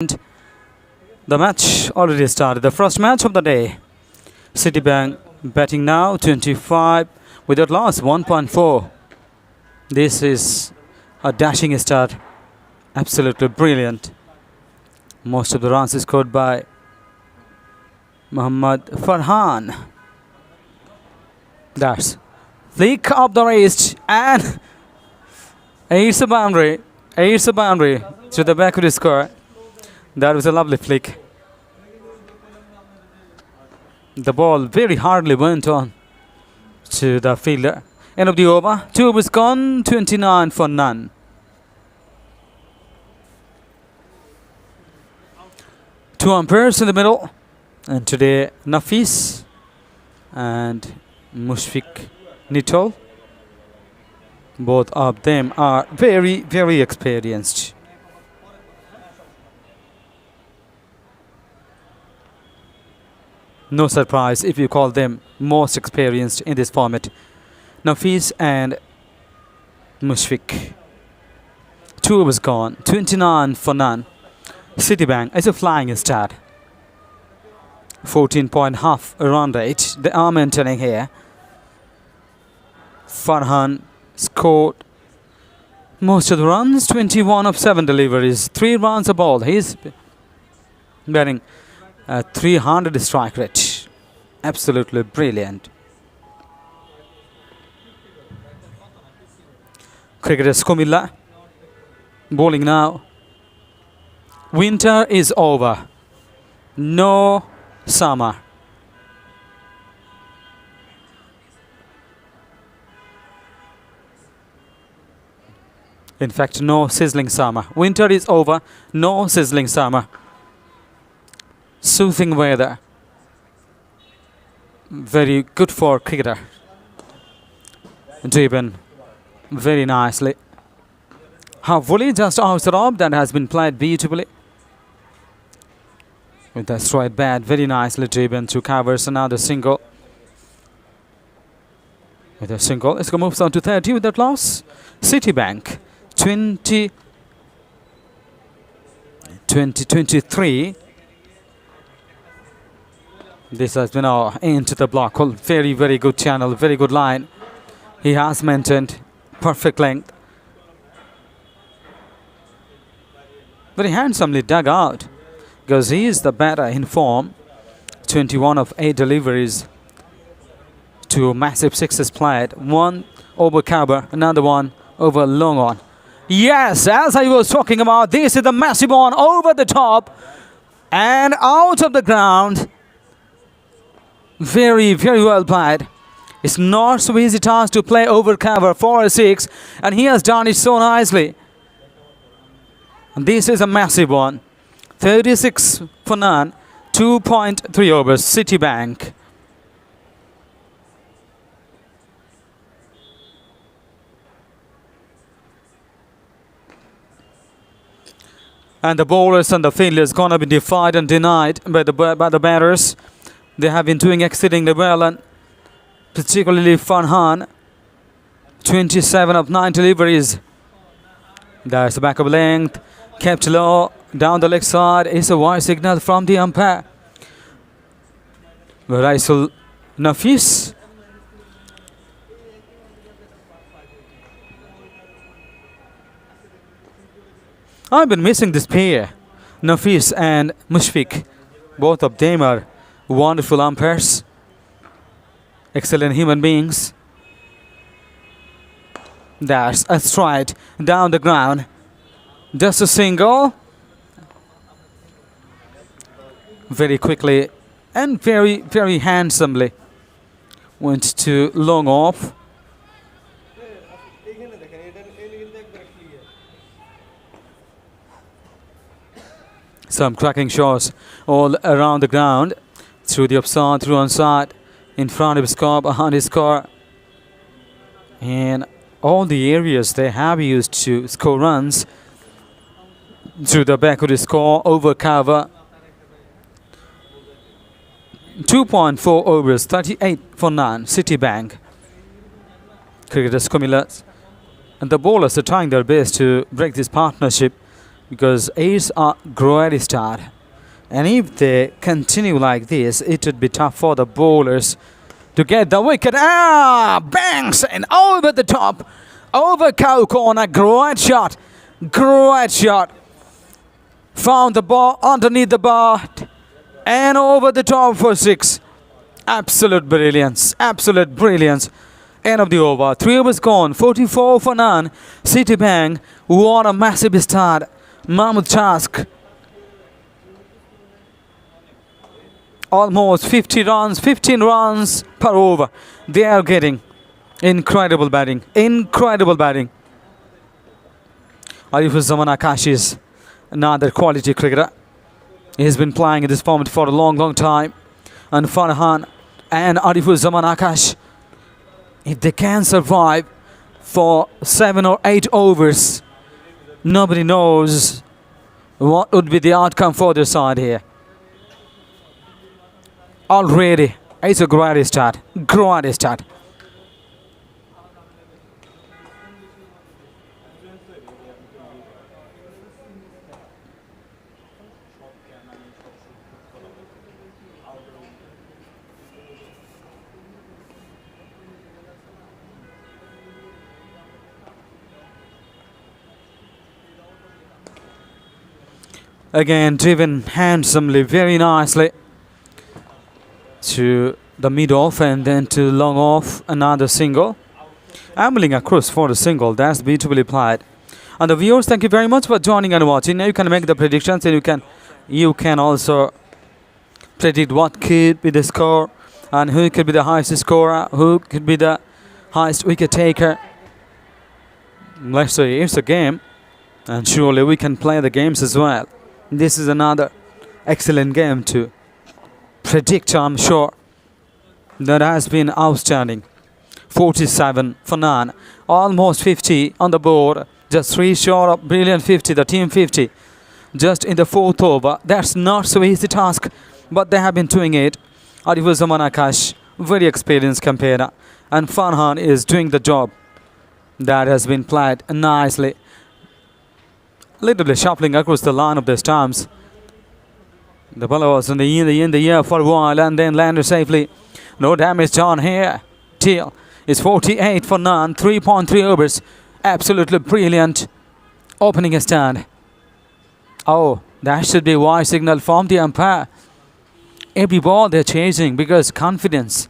The match already started. The first match of the day. Citibank batting now 25 without loss 1.4. This is a dashing start. Absolutely brilliant. Most of the runs is scored by Muhammad Farhan. That's flick up the wrist and it's a boundary. It's a boundary to the back of the score. That was a lovely flick. The ball very hardly went on to the fielder. End of the over. 2 overs gone. 29 for none. Two umpires in the middle. And today Nafis and Mushfiq Nitol. Both of them are very, very experienced. No surprise if you call them most experienced in this format. Nafis and Mushfiq. 2 overs gone. 29 for none. Citibank is a flying start. 14.5 run rate. They are maintaining here. Farhan scored most of the runs. 21 of 7 deliveries. 3 runs a ball. He's batting 300 strike rate. Absolutely brilliant. Cricketers Comilla bowling now. Winter is over. No summer. In fact, no sizzling summer. Winter is over. No sizzling summer. Soothing weather. Very good for cricketer. Driven very nicely. Half volley just outside off. That has been played beautifully. With the straight bat, very nicely driven to covers another single. With a single, it's going to move on to 30 without loss. Citibank 2023. This has been into the block. Very, very good channel, very good line. He has maintained perfect length. Very handsomely dug out because he is the batter in form. 21 of 8 deliveries. 2 massive sixes played. 1 over cover, another one over long on. Yes, as I was talking about, this is the massive one over the top and out of the ground. Very, very well played. It's not so easy task to play over cover for a 6, and he has done it so nicely. And this is a massive one. 36 for none. 2.3 overs. Citibank. And the bowlers and the fielders gonna be defied and denied by the batters. They have been doing exceedingly well, and particularly Farhan. 27 of 9 deliveries. There's the back of length. Kept low. Down the leg side is a wide signal from the umpire. Raisul Nafis. I've been missing this pair. Nafis and Mushfiq. Both of them are wonderful umpires. Excellent human beings. That's a stride down the ground. Just a single. Very quickly and very, very handsomely. Went to long off. Some cracking shots all around the ground. Through the offside, through onside, in front of his car, behind his car. And all the areas they have used to score runs. Through the back of the score, over cover. 2.4 overs, 38 for none. Citibank. Cricketers Comilla and the bowlers are trying their best to break this partnership. because it's a great start. And if they continue like this, it would be tough for the bowlers to get the wicket. Bangs and over the top, over cow corner. Great shot, great shot. Found the ball underneath the bar and over the top for 6. Absolute brilliance, absolute brilliance. End of the over. 3 overs gone, 44 for none. Citibank, what a massive start. Mahmood Task. Almost 50 runs, 15 runs per over. They are getting incredible batting. Incredible batting. Arifuzzaman Akash is another quality cricketer. He's been playing in this format for a long, long time. And Farhan and Arifuzzaman Akash, if they can survive for 7 or 8 overs, nobody knows what would be the outcome for their side here. Already, it's a great start. Great start. Again, driven handsomely, very nicely to the mid-off and then to long off, another single. Ambling across for the single. That's beautifully played. And the viewers, thank you very much for joining and watching. Now you can make the predictions and you can also predict what could be the score and who could be the highest scorer, who could be the highest wicket taker. Let's say it's a game, and surely we can play the games as well. This is another excellent game to predict, I'm sure. That has been outstanding. 47 for none. Almost 50 on the board. Just 3 short of brilliant 50, the team 50. Just in the 4th over. That's not so easy task, but they have been doing it. Arifuzzaman Akash, very experienced competitor. And Farhan is doing the job. That has been played nicely. Little bit shuffling across the line of the stumps. The ball was in the air for a while and then landed safely. No damage done here. Till is 48 for none. 3.3 overs. Absolutely brilliant opening a stand. Oh, that should be a wide signal from the umpire. Every ball they're chasing because confidence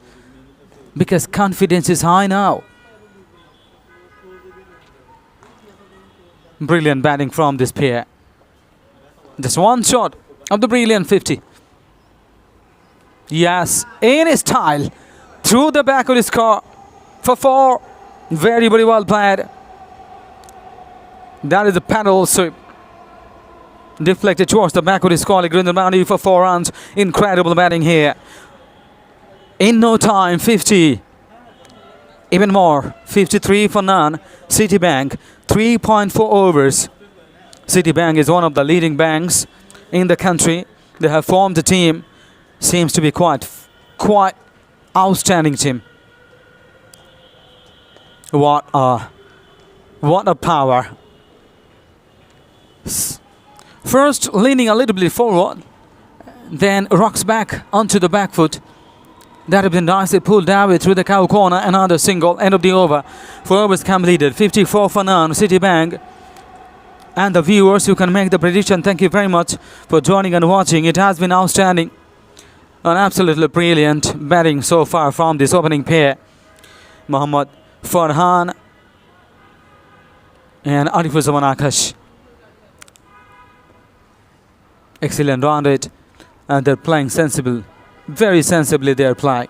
is high now. Brilliant batting from this pair. Just one shot of the brilliant 50. Yes, in style. Through the back of the score for 4. Very, very well played. That is a paddle sweep. Deflected towards the back of the score. Grinder boundary for 4 runs. Incredible batting here. In no time, 50. Even more. 53 for none. Citibank. 3.4 overs. Citibank is one of the leading banks in the country. They have formed a team. Seems to be quite outstanding team. What a power. First leaning a little bit forward, then rocks back onto the back foot. That has been nicely pulled away through the cow corner. Another single. End of the over. 4 overs completed. 54 for none. Citibank. And the viewers who can make the prediction, thank you very much for joining and watching. It has been outstanding. An absolutely brilliant batting so far from this opening pair. Mohammad Farhan and Arifuzzaman Akash. Excellent run rate. And they're playing sensible. Very sensibly they are playing.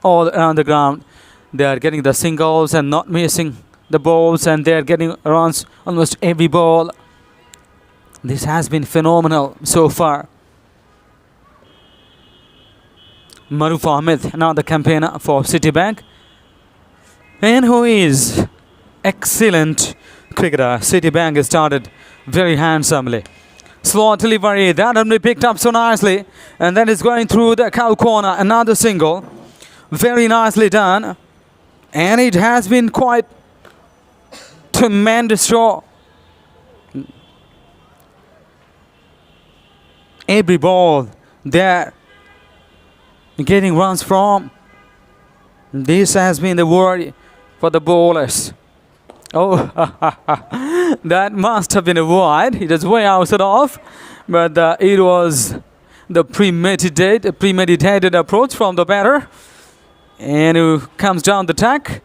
All around the ground. They are getting the singles and not missing the balls. And they are getting runs almost every ball. This has been phenomenal so far. Maruf Ahmed, now the campaigner for Citibank. And who is excellent cricketer. Citibank has started very handsomely. Slow delivery, that will be picked up so nicely. And then it's going through the cow corner. Another single. Very nicely done. And it has been quite tremendous show. Every ball they're getting runs from. This has been the worry for the bowlers. Oh, that must have been a wide. It was way outside off, but it was the premeditated approach from the batter, and who comes down the tack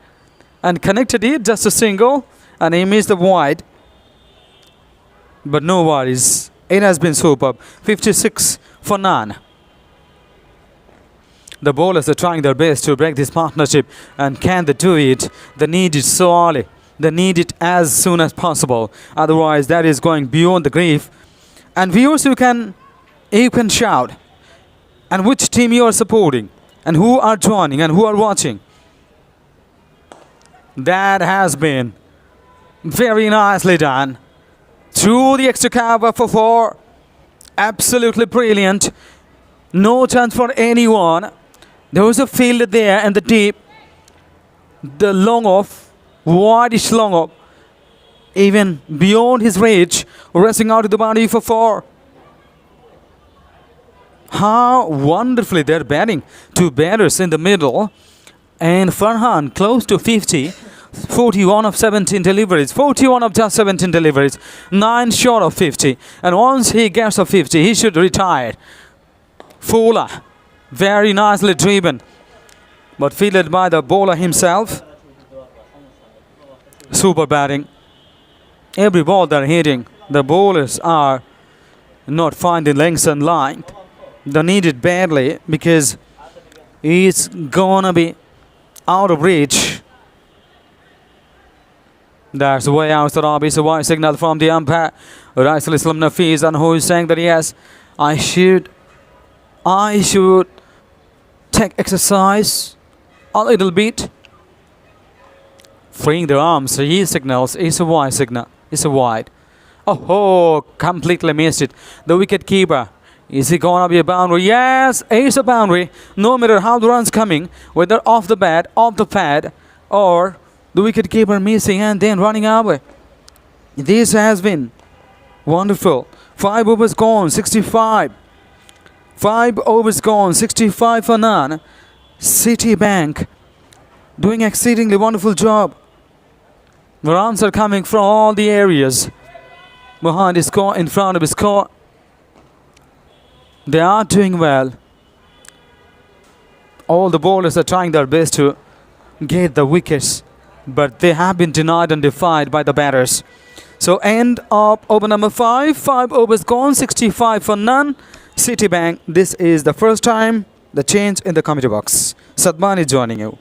and connected it, just a single, and he missed the wide. But no worries. It has been superb. 56 for none. The bowlers are trying their best to break this partnership, and can they do it? They need it sorely. They need it as soon as possible. Otherwise, that is going beyond the grief. And viewers, you can shout, and which team you are supporting, and who are joining, and who are watching. That has been very nicely done. Through the extra cover for 4. Absolutely brilliant. No chance for anyone. There was a field there in the deep. The long off, wideish long off, even beyond his reach, racing out to the boundary for 4. How wonderfully they're batting. 2 batters in the middle, and Farhan close to 50. 41 of 17 deliveries, 41 of just 17 deliveries, 9 short of 50. And once he gets a 50, he should retire. Fuller, very nicely driven, but fielded by the bowler himself. Super batting. Every ball they're hitting, the bowlers are not finding length and length. They need it badly because it's gonna be out of reach. That's way outside off. It's a white signal from the umpire, Raisal Islam Nafiz, and who is saying that yes, I should take exercise a little bit. Freeing their arms, he signals. It's a wide signal. It's a wide. Oh, completely missed it. The wicket keeper. Is it gonna be a boundary? Yes, it's a boundary. No matter how the run's coming, whether off the bat, off the pad, or the wicket keeper missing and then running away. This has been wonderful. 5 overs gone, 65. 5 overs gone, 65 for none. Citibank doing exceedingly wonderful job. The runs are coming from all the areas behind his score, in front of his score. They are doing well. All the bowlers are trying their best to get the wickets, but they have been denied and defied by the batters. So end of over number 5. 5 overs gone, 65 for none. Citibank, this is the first time the change in the committee box. Sadman is joining you.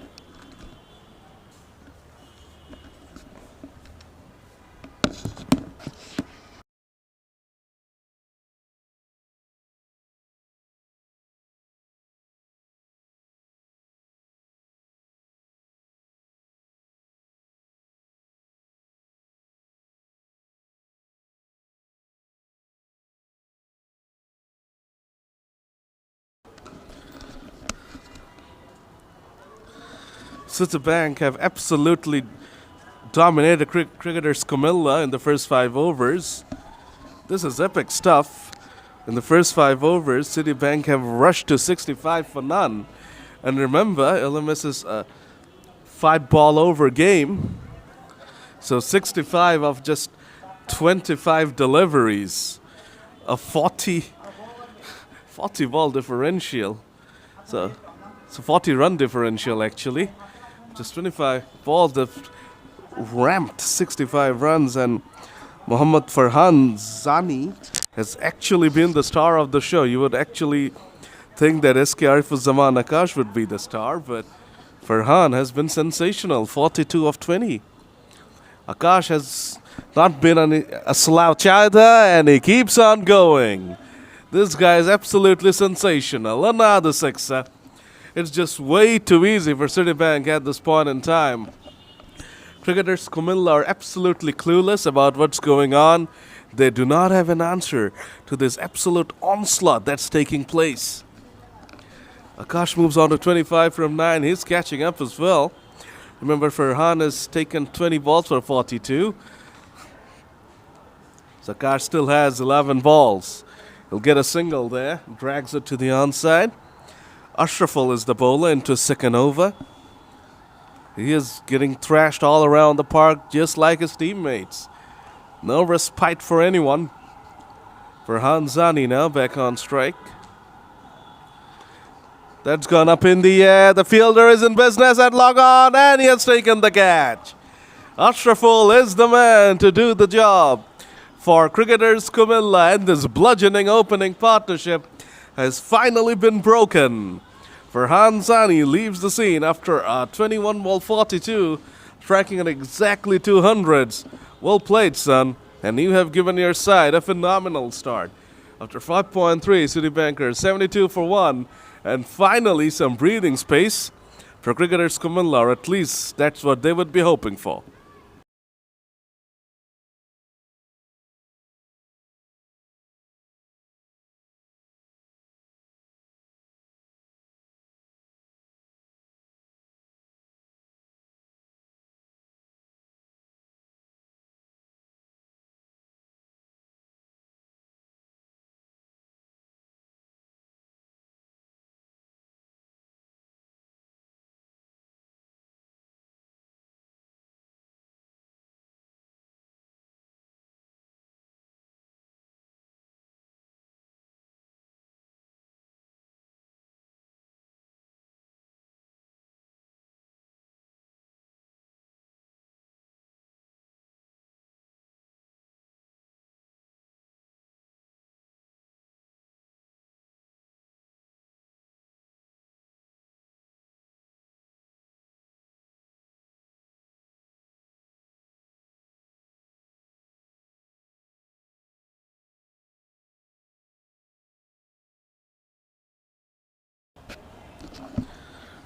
Citibank have absolutely dominated cricketers Comilla in the first 5 overs. This is epic stuff. In the first 5 overs, Citibank have rushed to 65 for none. And remember, LMS is a 5-ball over game. So 65 of just 25 deliveries. A 40 ball differential. So it's a 40 run differential actually. Just 25 balls that ramped 65 runs, and Mohammad Farhan Zani has actually been the star of the show. You would actually think that SK Arifuzzaman Akash would be the star, but Farhan has been sensational, 42 of 20. Akash has not been a slouch either, and he keeps on going. This guy is absolutely sensational. Another sixer. It's just way too easy for Citibank at this point in time. Cricketers Comilla are absolutely clueless about what's going on. They do not have an answer to this absolute onslaught that's taking place. Akash moves on to 25 from 9. He's catching up as well. Remember, Farhan has taken 20 balls for 42. So Akash still has 11 balls. He'll get a single there, drags it to the onside. Ashraful is the bowler into second over. He is getting thrashed all around the park just like his teammates. No respite for anyone. Farhanzani now back on strike. That's gone up in the air. The fielder is in business at log on and he has taken the catch. Ashraful is the man to do the job for cricketers Comilla, and this bludgeoning opening partnership has finally been broken. Farhanzani leaves the scene after a 21 ball 42, striking at exactly 200s. Well played, son, and you have given your side a phenomenal start. After 5.3, Citibankers 72 for 1, and finally some breathing space for cricketers Comilla, or at least that's what they would be hoping for.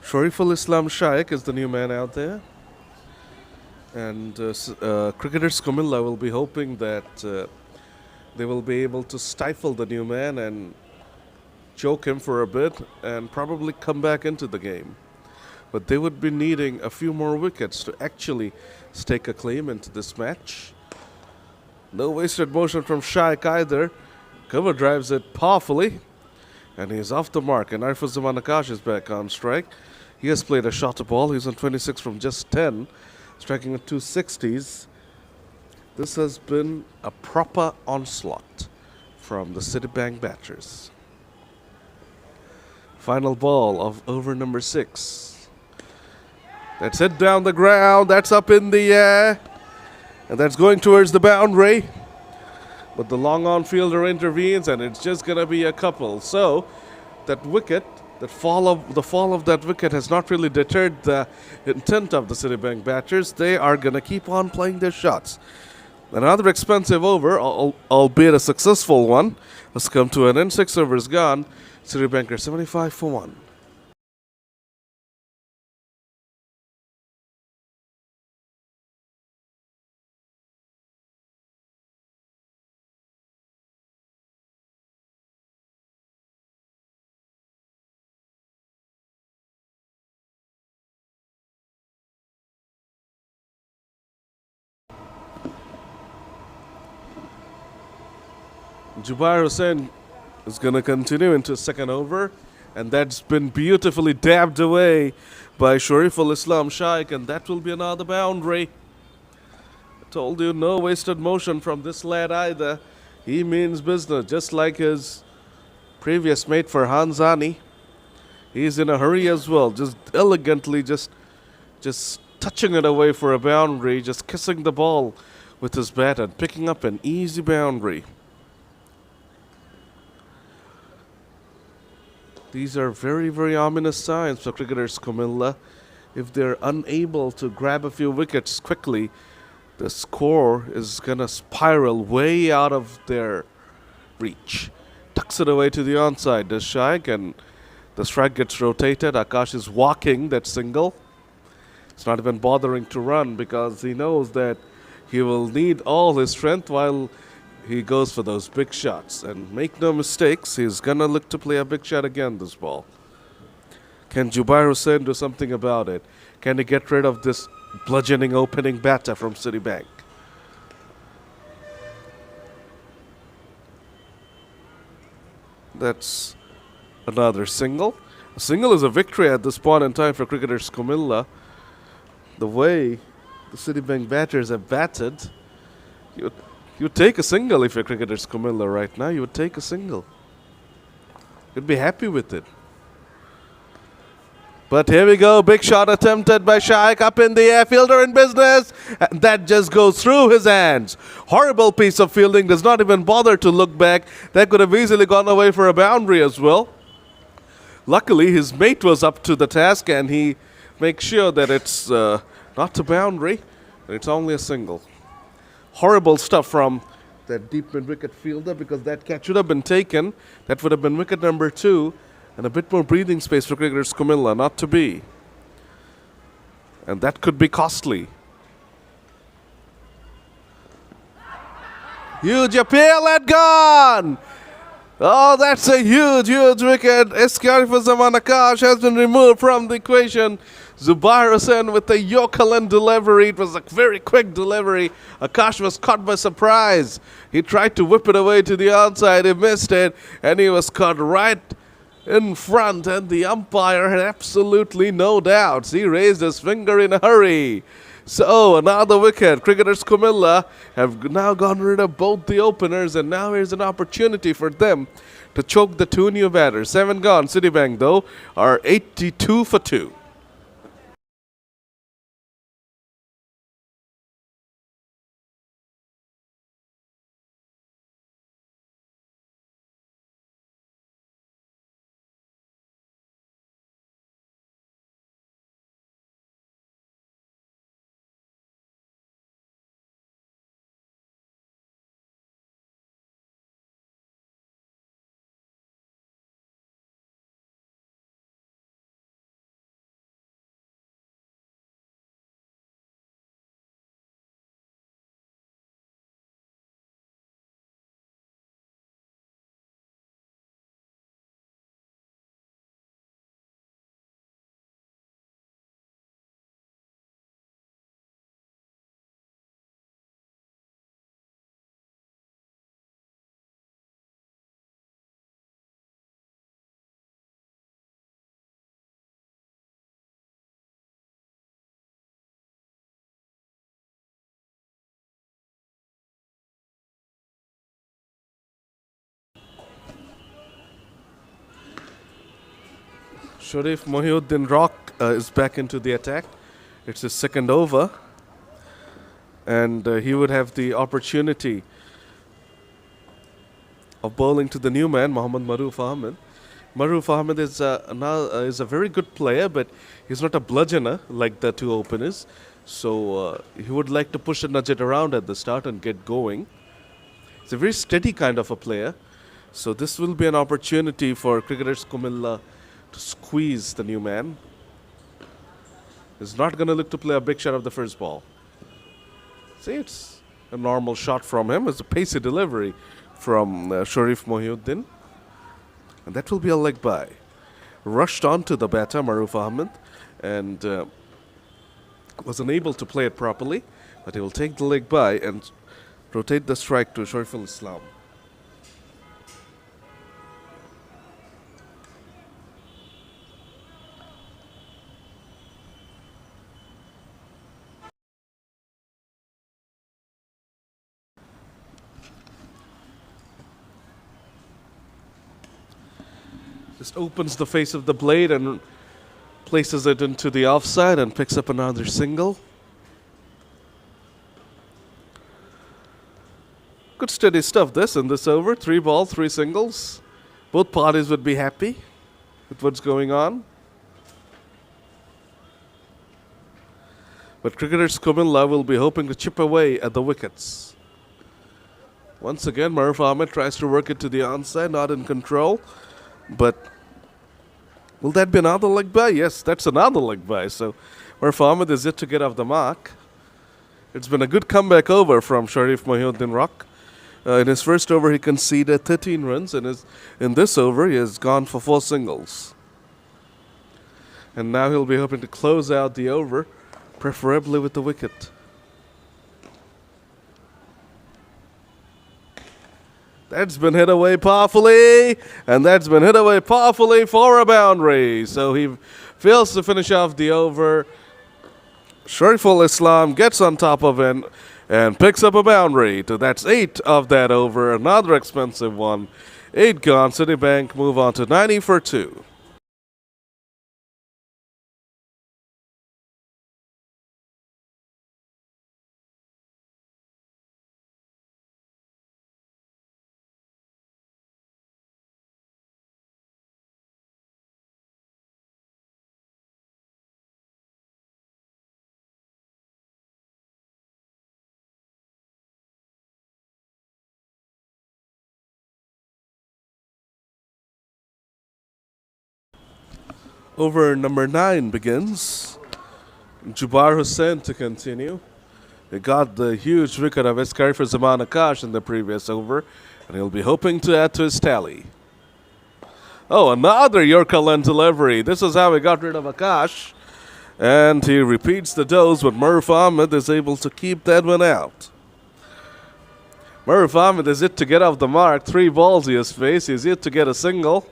Shariful Islam Shaikh is the new man out there. And cricketers Comilla will be hoping that they will be able to stifle the new man and choke him for a bit and probably come back into the game. But they would be needing a few more wickets to actually stake a claim into this match. No wasted motion from Shaikh either. Cover drives it powerfully. And he's off the mark. And Arifuzzaman Akash is back on strike. He has played a shorter ball. He's on 26 from just 10, striking at 260s. This has been a proper onslaught from the Citibank batters. Final ball of over number 6. That's hit down the ground. That's up in the air. And that's going towards the boundary. But the long on fielder intervenes and it's just going to be a couple. So that wicket, the fall of that wicket has not really deterred the intent of the Citibank batters. They are going to keep on playing their shots. Another expensive over, albeit a successful one, has come to an end. 6 overs gone. Citibank are 75 for 1. Jubair Hussain is going to continue into second over, and that's been beautifully dabbed away by Shariful Islam Shaikh, and that will be another boundary. I told you, no wasted motion from this lad either. He means business, just like his previous mate Farhanzani. He's in a hurry as well, just elegantly just touching it away for a boundary, just kissing the ball with his bat and picking up an easy boundary. These are very, very ominous signs for cricketers Comilla. If they're unable to grab a few wickets quickly, the score is going to spiral way out of their reach. Tucks it away to the onside, does Shaikh, and the strike gets rotated. Akash is walking that single. It's not even bothering to run because he knows that he will need all his strength while he goes for those big shots. And make no mistakes, he's going to look to play a big shot again this ball. Can Jubair Hussain do something about it? Can he get rid of this bludgeoning opening batter from Citibank? That's another single. A single is a victory at this point in time for cricketers Comilla. The way the Citibank batters have batted, you would take a single if you're cricketers Comilla right now. You would take a single. You'd be happy with it. But here we go, big shot attempted by Shaikh, up in the air, fielder in business, and that just goes through his hands. Horrible piece of fielding, does not even bother to look back. That could have easily gone away for a boundary as well. Luckily, his mate was up to the task and he makes sure that it's not a boundary, it's only a single. Horrible stuff from that deep mid-wicket fielder, because that catch should have been taken. That would have been wicket number 2. And a bit more breathing space for cricketers Comilla, not to be. And that could be costly. Huge appeal and gone! Oh, that's a huge, huge wicket. Eskarif Zaman Akash has been removed from the equation. Zubair Hussain with a Yokalan delivery. It was a very quick delivery. Akash was caught by surprise. He tried to whip it away to the outside. He missed it. And he was caught right in front, and the umpire had absolutely no doubts. He raised his finger in a hurry. So another wicket. Cricketers Comilla have now gone rid of both the openers, and now here's an opportunity for them to choke the 2 new batters. 7 gone. Citibank, though, are 82 for 2. Sharif Mohiuddin Rock is back into the attack. It's his second over. And he would have the opportunity of bowling to the new man, Mohammad Maroof Ahmed. Maroof Ahmed is a very good player, but he's not a bludgeoner like the 2 openers. So he would like to push and nudge it around at the start and get going. He's a very steady kind of a player. So this will be an opportunity for cricketers Comilla to squeeze the new man. He's not going to look to play a big shot of the first ball. See, it's a normal shot from him. It's a pacey delivery from Sharif Mohiuddin. And that will be a leg by. Rushed onto the batter, Maroof Ahmed, and was unable to play it properly. But he will take the leg by and rotate the strike to Shariful Islam. Just opens the face of the blade and places it into the offside and picks up another single. Good steady stuff this in this over. 3 ball, 3 singles. Both parties would be happy with what's going on. But cricketers Comilla will be hoping to chip away at the wickets. Once again, Maroof Ahmed tries to work it to the onside, not in control. But will that be another leg by? Yes, that's another leg by. So Maroof Ahmed is yet to get off the mark. It's been a good comeback over from Sharif Mohiuddin Rock. In his first over, he conceded 13 runs. And in this over, he has gone for 4 singles. And now he'll be hoping to close out the over, preferably with the wicket. That's been hit away powerfully, and that's been hit away powerfully for a boundary. So he fails to finish off the over. Shariful Islam gets on top of it and picks up a boundary. So that's 8 of that over, another expensive one. 8 gone. Citibank move on to 90 for 2. Over number 9 begins. Jubair Hussain to continue. He got the huge wicket of Iskari for Zaman Akash in the previous over, and he'll be hoping to add to his tally. Oh, another Yorker Len delivery. This is how he got rid of Akash. And he repeats the dose, but Murph Ahmed is able to keep that one out. Murph Ahmed is yet to get off the mark. 3 balls he has faced. He's yet to get a single.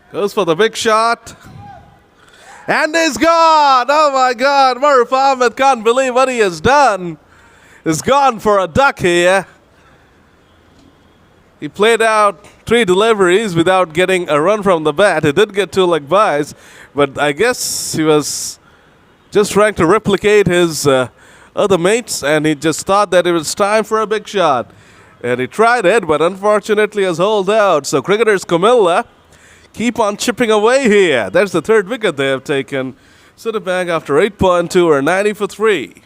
Goes for the big shot. And he's gone! Oh my God, Murph Ahmed can't believe what he has done. He's gone for a duck here. He played out 3 deliveries without getting a run from the bat. He did get 2 leg byes, but I guess he was just trying to replicate his other mates, and he just thought that it was time for a big shot. And he tried it, but unfortunately has holed out. So cricketers Comilla keep on chipping away here. That's the 3rd wicket they have taken. Citibank after 8.2 are 90 for 3.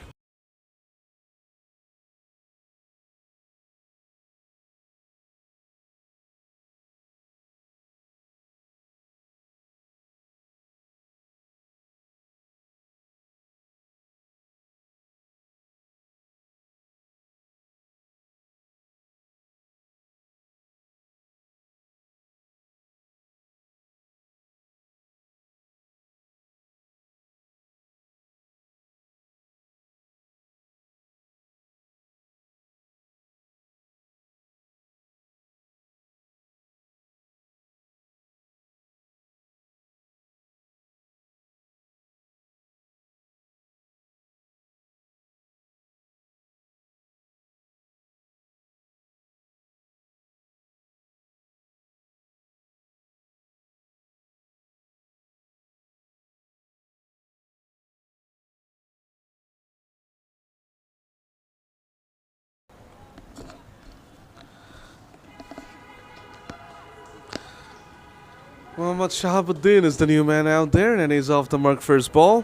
Mohammad Shahabuddin is the new man out there, and he's off the mark first ball.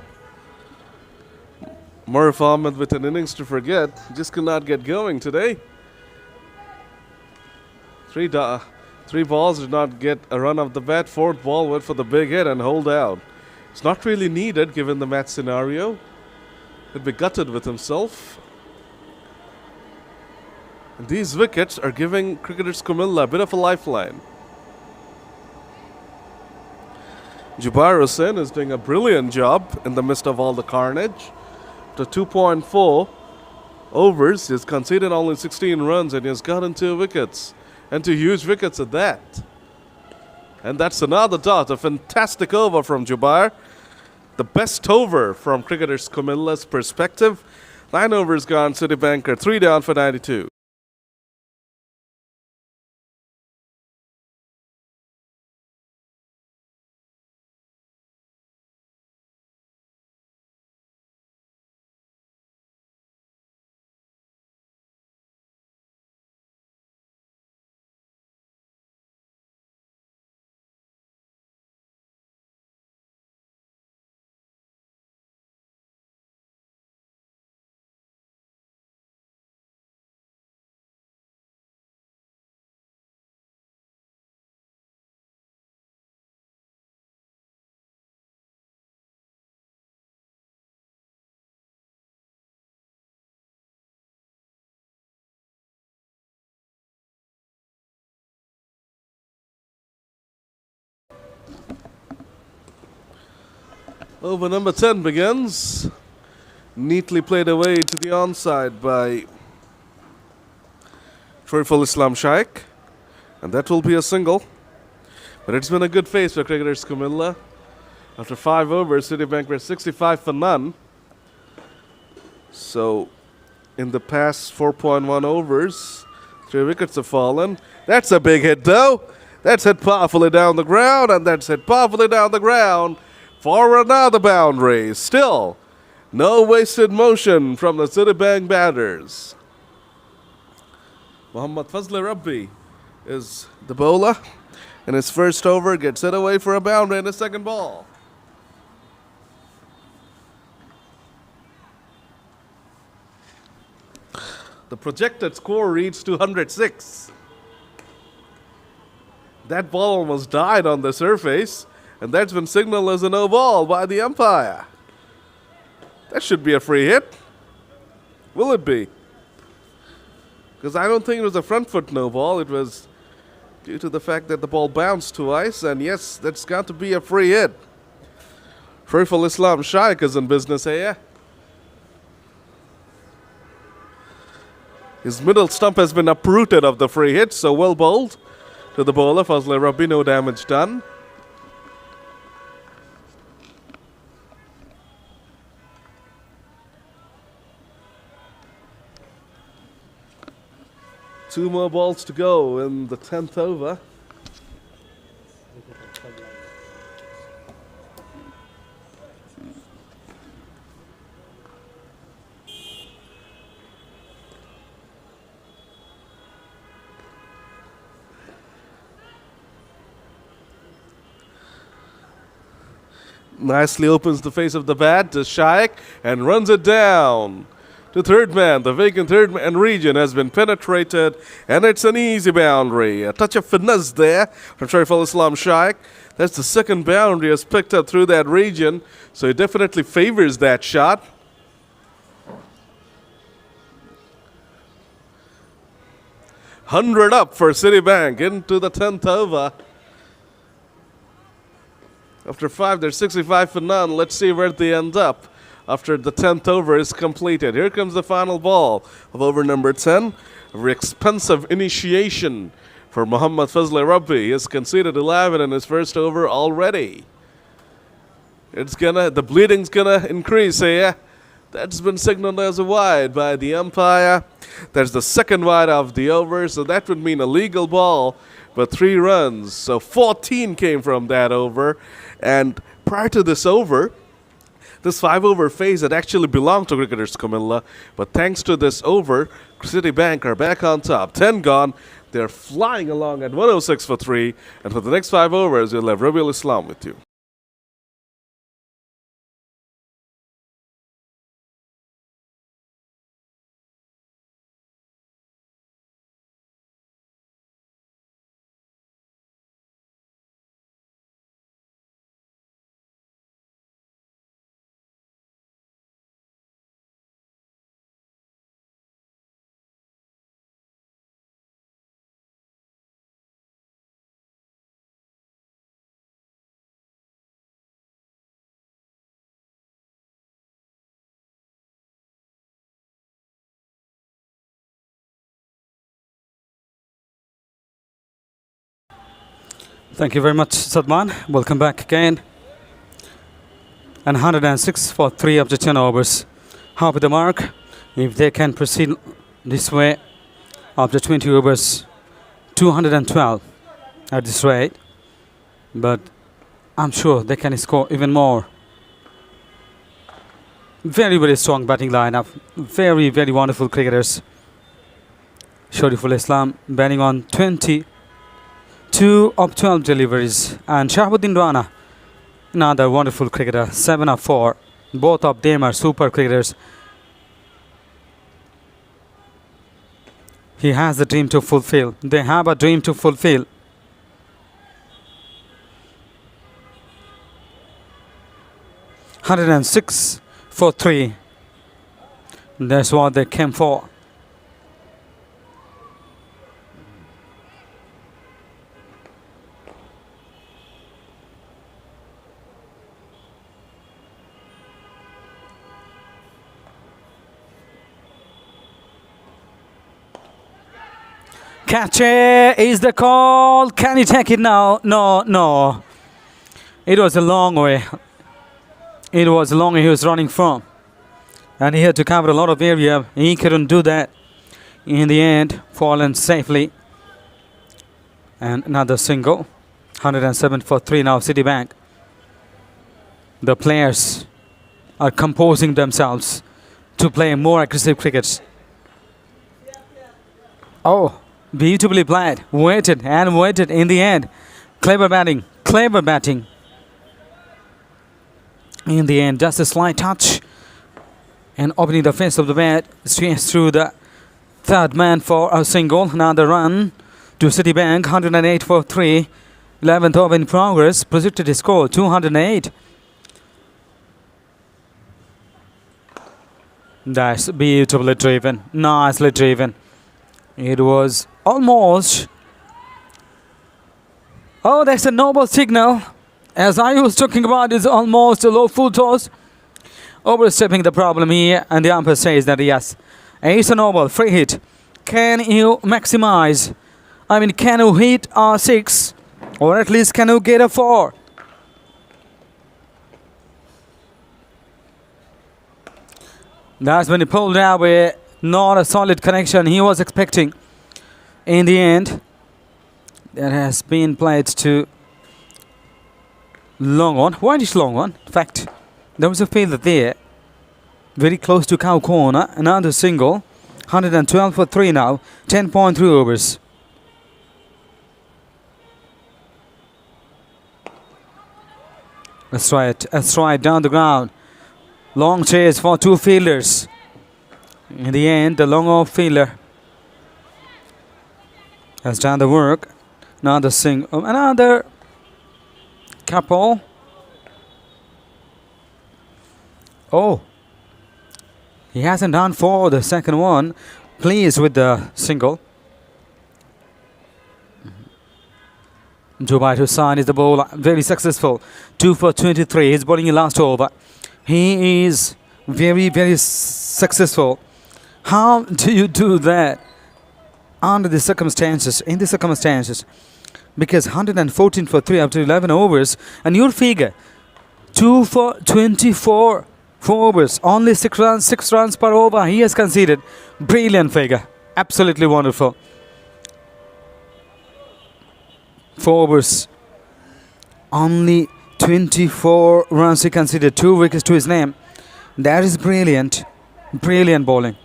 Murph Ahmed with an innings to forget. Just could not get going today. 3 balls did not get a run off the bat. 4th ball went for the big hit and hold out. It's not really needed given the match scenario. He'd be gutted with himself. And these wickets are giving cricketers Comilla a bit of a lifeline. Jubair Hussain is doing a brilliant job in the midst of all the carnage. To 2.4 overs, he has conceded only 16 runs and he has gotten 2 wickets. And 2 huge wickets at that. And that's another dot. A fantastic over from Jubair. The best over from cricketers Comilla's perspective. 9 overs gone, Citibank are 3 down for 92. Over number 10 begins. Neatly played away to the onside by Shoriful Islam Shaikh. And that will be a single. But it's been a good face for cricketers Comilla. After 5 overs, Citibank were 65 for none. So, in the past 4.1 overs, 3 wickets have fallen. That's a big hit, though. That's hit powerfully down the ground, and that's hit powerfully down the ground for another boundary. Still, no wasted motion from the Citibank batters. Mohammad Fazli Rabbi is the bowler. In his first over, gets hit away for a boundary in his second ball. The projected score reads 206. That ball almost died on the surface, and that's been signaled as a no ball by the umpire. That should be a free hit. Will it be? Because I don't think it was a front foot no ball. It was due to the fact that the ball bounced twice, and yes, that's got to be a free hit. Shoriful Islam Shaikh is in business here. His middle stump has been uprooted of the free hit, so well bowled to the bowler. Fazli Rabbi, no damage done. Two more balls to go in the 10th over. Nicely opens the face of the bat to Shaikh and runs it down to third man. The vacant third man region has been penetrated, and it's an easy boundary. A touch of finesse there from Shoriful Islam Shaikh. That's the second boundary has picked up through that region, so he definitely favors that shot. $100 up for Citibank into the 10th over. After 5, they're 65 for none. Let's see where they end up after the 10th over is completed. Here comes the final ball of over number 10. A very expensive initiation for Mohammad Fazli Rabbi. He has conceded 11 in his first over already. The bleeding's gonna increase here. That's been signaled as a wide by the umpire. There's the second wide of the over, so that would mean a legal ball, but 3 runs. So 14 came from that over. And prior to this over, this 5-over phase had actually belonged to cricketers Comilla, but thanks to this over, Citibank are back on top. 10 gone. They're flying along at 106 for 3. And for the next 5 overs, you'll have Rabiul Islam with you. Thank you very much, Sadman. Welcome back again. And 106 for 3 of the 10 overs. Half of the mark. If they can proceed this way after 20 overs, 212 at this rate. But I'm sure they can score even more. Very, very strong batting lineup. Very, very wonderful cricketers. Shoriful Islam batting on 22 of 12 deliveries. And Shahabuddin Rana, another wonderful cricketer, 7 of 4. Both of them are super cricketers. He has a dream to fulfill. They have a dream to fulfill. $106 for 3. That's what they came for. Catch it is the call. Can he take it now? No, no. It was a long way. It was a long way he was running from. And he had to cover a lot of area. He couldn't do that. In the end, fallen safely. And another single. 107 for 3 now, Citibank. The players are composing themselves to play more aggressive cricket. Oh, beautifully played. Waited and waited in the end. Clever batting. Clever batting. In the end, just a slight touch. And opening the face of the bat. Straight through the third man for a single. Another run to Citibank. 108 for 3. 11th over in progress. Projected score 208. That's beautifully driven. Nicely driven. It was almost. Oh, that's a noble signal. As I was talking about, it's almost a low full toss. Overstepping the problem here, and the umpire says that yes, it's a noble free hit. Can you maximize? I mean, can you hit a 6, or at least can you get a 4? That's when he pulled out with not a solid connection he was expecting. In the end, that has been played to long on. Whitish long on. In fact, there was a fielder there. Very close to cow corner. Another single. 112 for 3 now. 10.3 overs. That's right. That's right. Down the ground. Long chase for 2 fielders. In the end, the long off fielder has done the work. Another single. Another couple. Oh. He hasn't done for the second one. Pleased with the single. Jubair Hussain is the bowler. Very successful. 2 for 23. He's bowling in last over. He is very, very successful. How do you do that under the circumstances, in the circumstances? Because 114 for 3 after 11 overs, and your figure 2 for 24 4 overs, only 6 runs per over he has conceded. Brilliant figure, absolutely wonderful. 4 overs, only 24 runs he conceded, 2 wickets to his name. That is brilliant, brilliant bowling.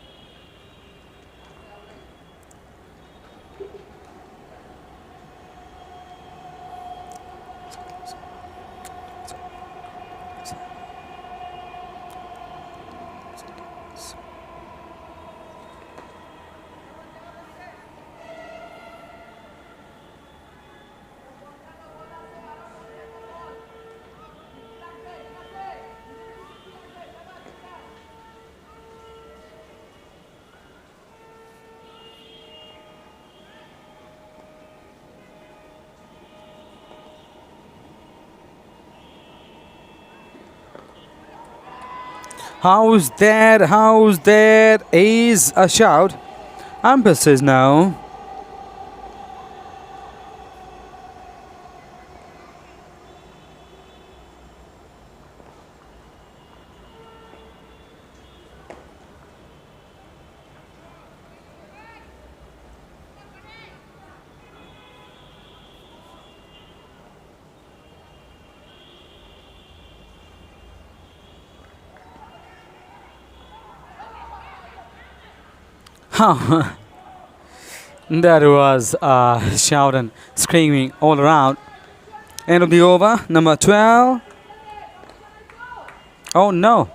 How's that? How's that? Is a shout. Umpire says no. That was shout and screaming all around. End of the over, number 12. Oh no.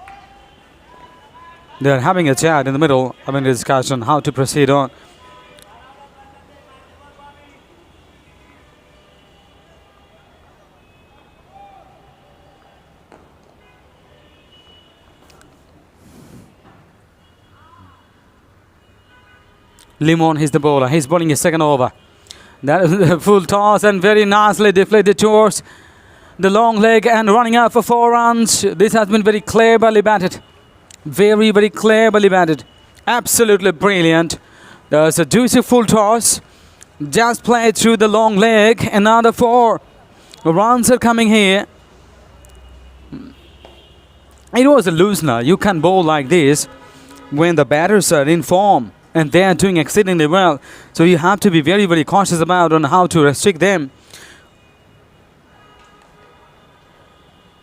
They're having a chat in the middle, having a discussion how to proceed on. Limon is the bowler. He's bowling his second over. That is the full toss and very nicely deflated towards the long leg and running out for 4 runs. This has been very cleverly batted. Very, very cleverly batted. Absolutely brilliant. There's a juicy full toss. Just play through the long leg. Another 4 runs are coming here. It was a loosener. You can bowl like this when the batters are in form and they are doing exceedingly well. So you have to be very, very cautious about on how to restrict them.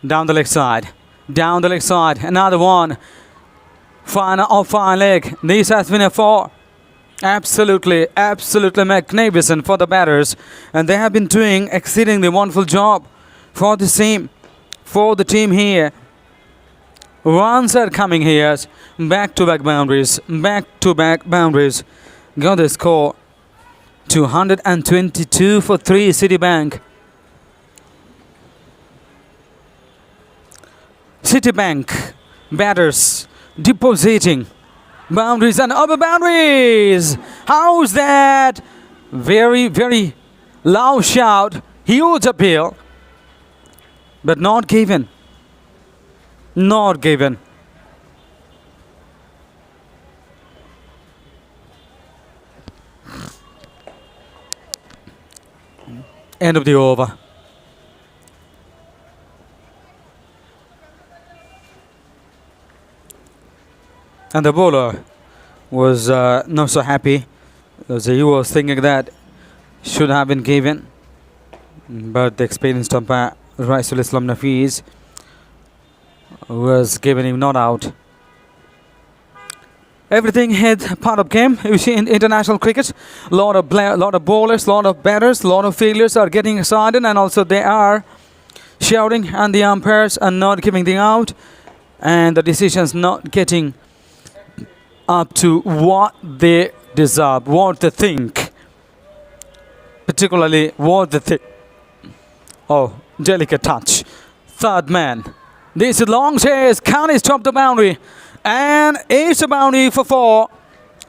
Down the leg side. Down the leg side. Another one. Fine off fine leg. This has been a 4. Absolutely, absolutely magnificent for the batters. And they have been doing exceedingly wonderful job for the team. For the team here. Runs are coming here. Back-to-back boundaries. Back-to-back boundaries. Got the score. 222 for 3 Citibank. Citibank batters depositing boundaries and over boundaries. How's that? Very, very loud shout. Huge appeal. But not given. Not given. End of the over. And the bowler was not so happy because he was thinking that should have been given. But the experienced umpire, Raisul Islam Nafiz, was giving him not out. Everything had part of game. You see in international cricket, lot of bowlers, lot of batters, lot of fielders are getting excited, and also they are shouting, and the umpires are not giving the out, and the decisions not getting up to what they deserve, what they think, particularly what they think. Oh, delicate touch. Third man. This is long chase. Can he stop the boundary? And it's a boundary for 4.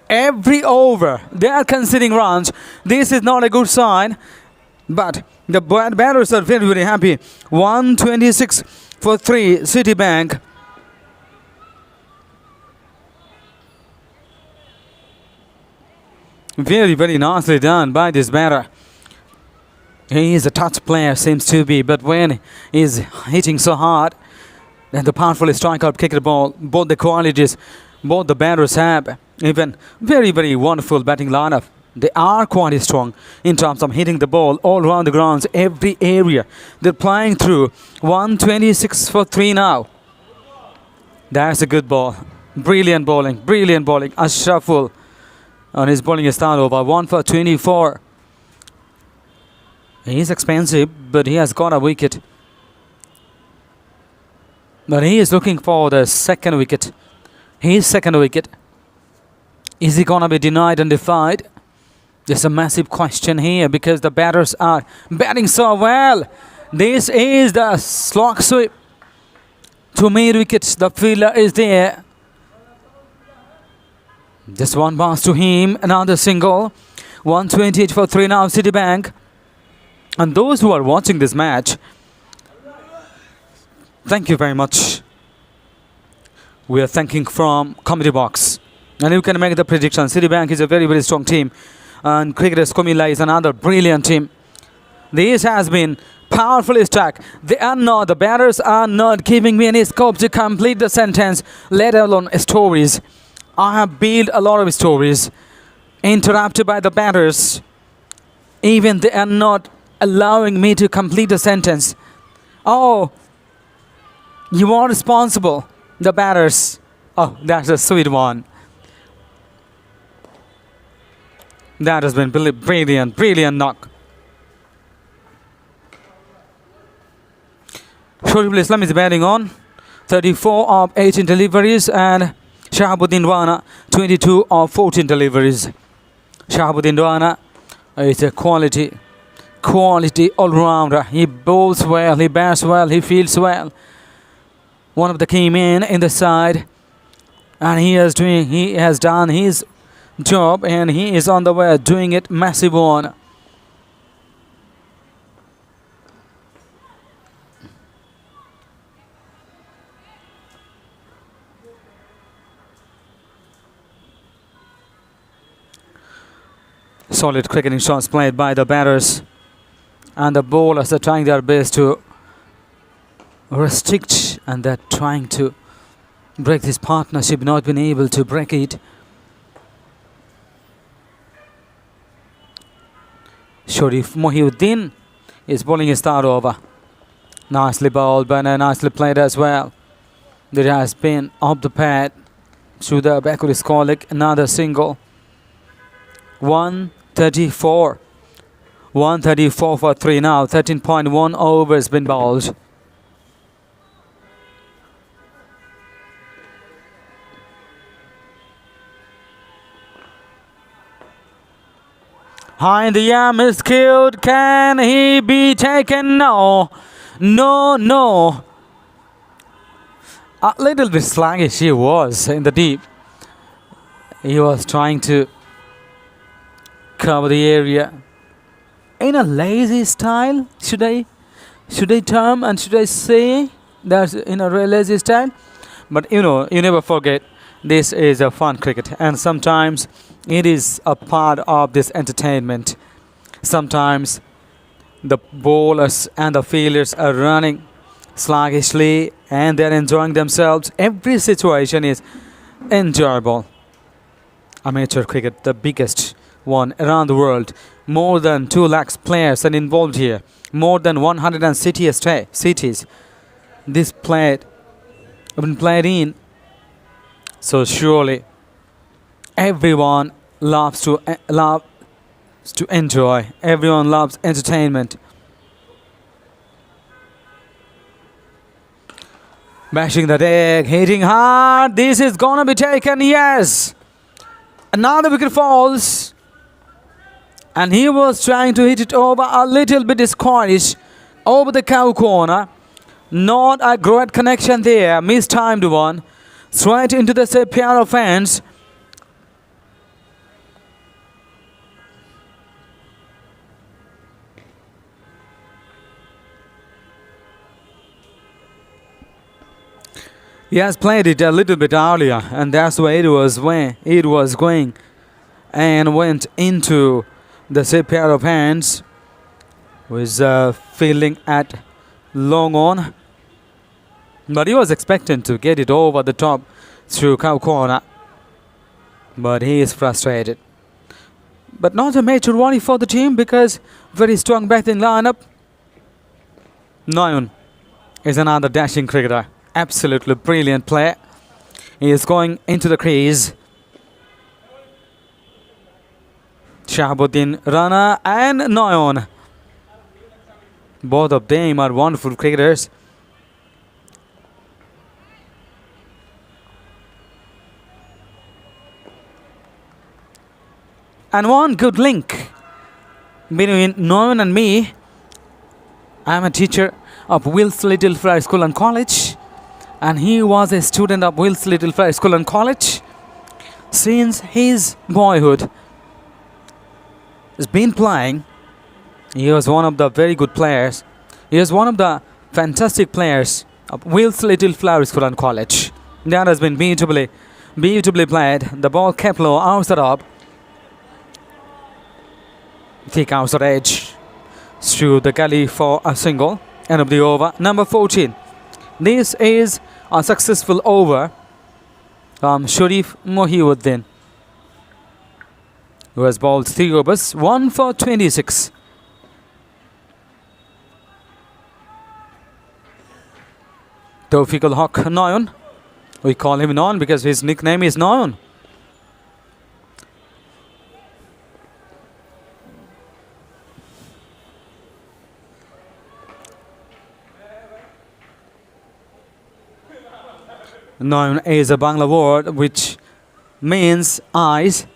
Every over, they are conceding runs. This is not a good sign. But the batters are very, very happy. 126 for 3 Citibank. Very, very nicely done by this batter. He is a touch player, seems to be, but when he's hitting so hard, and the powerful strikeout kicker ball, both the qualities, both the batters have, even very, very wonderful batting lineup. They are quite strong in terms of hitting the ball all around the grounds, every area. They're playing through 126 for 3 now. That's a good ball. Brilliant bowling, brilliant bowling. Ashraful on his bowling start over 1 for 24. He's expensive, but he has got a wicket. But he is looking for the second wicket. His second wicket. Is he going to be denied and defied? There's a massive question here because the batters are batting so well. This is the slog sweep. To mid wickets, the fielder is there. Just one pass to him, another single. 128 for 3 now, Citibank. And those who are watching this match, thank you very much. We are thanking from committee box. And you can make the prediction. Citibank is a very, very strong team. And cricketers Comilla is another brilliant team. This has been powerfully struck. The batters are not giving me any scope to complete the sentence, let alone stories. I have built a lot of stories interrupted by the batters. Even they are not allowing me to complete the sentence. Oh, you are responsible, the batters. Oh, that's a sweet one. That has been brilliant, brilliant knock. Shoribul Islam is batting on. 34 of 18 deliveries, and Shahabuddin Rana 22 of 14 deliveries. Shahabuddin Rana is a quality all-rounder. He bowls well, he bats well, he fields well. One of the key men in the side, and he has done his job, and he is on the way doing it massive one. Solid cricketing shots played by the batters, and the bowlers are trying their best to restrict, and they're trying to break this partnership, not been able to break it. Sharif Mohiuddin is bowling his third over. Nicely bowled, but nicely played as well. There has been off the pad through the back of his colleague, another single. 134. 134 for 3 now. 13.1 overs been bowled. High in the air, miskilled. Can he be taken? No. No. A little bit sluggish he was in the deep. He was trying to cover the area in a lazy style. Should I term and should I say that's in a lazy style? But you never forget, this is a fun cricket, and sometimes it is a part of this entertainment. Sometimes the bowlers and the fielders are running sluggishly and they're enjoying themselves. Every situation is enjoyable. Amateur cricket, the biggest one around the world. More than 2 lakhs players are involved here. More than 100 cities. This been played in. So surely everyone loves to enjoy. Everyone loves entertainment. Bashing the deck, hitting hard. This is gonna be taken. Yes. Another wicket falls. And he was trying to hit it over a little bit Scottish over the cow corner. Not a great connection there. Mistimed one. Straight into the pair of hands. He has played it a little bit earlier, and that's where it was going, and went into the pair of hands. Was fielding at long on, but he was expecting to get it over the top through cow corner, but he is frustrated. But not a major worry for the team because very strong batting lineup. Noyon is another dashing cricketer. Absolutely brilliant player. He is going into the crease. Shahabuddin Rana and Noyon. Both of them are wonderful cricketers. And one good link between Noyon and me. I am a teacher of Will's Little Friar School and College, and he was a student of Will's Little Friar School and College since his boyhood. He's been playing. He was one of the very good players. He was one of the fantastic players of Will's Little Friar School and College. That has been beautifully played. The ball kept low, outside up. Thick outside edge through the gully for a single. End of the over. Number 14. This is a successful over from Sharif Mohiuddin, who has bowled 3 overs, 1 for 26. Tawfiqul Haq Noyon. We call him Noyon because his nickname is Noyon. Noyon is a Bangla word which means eyes,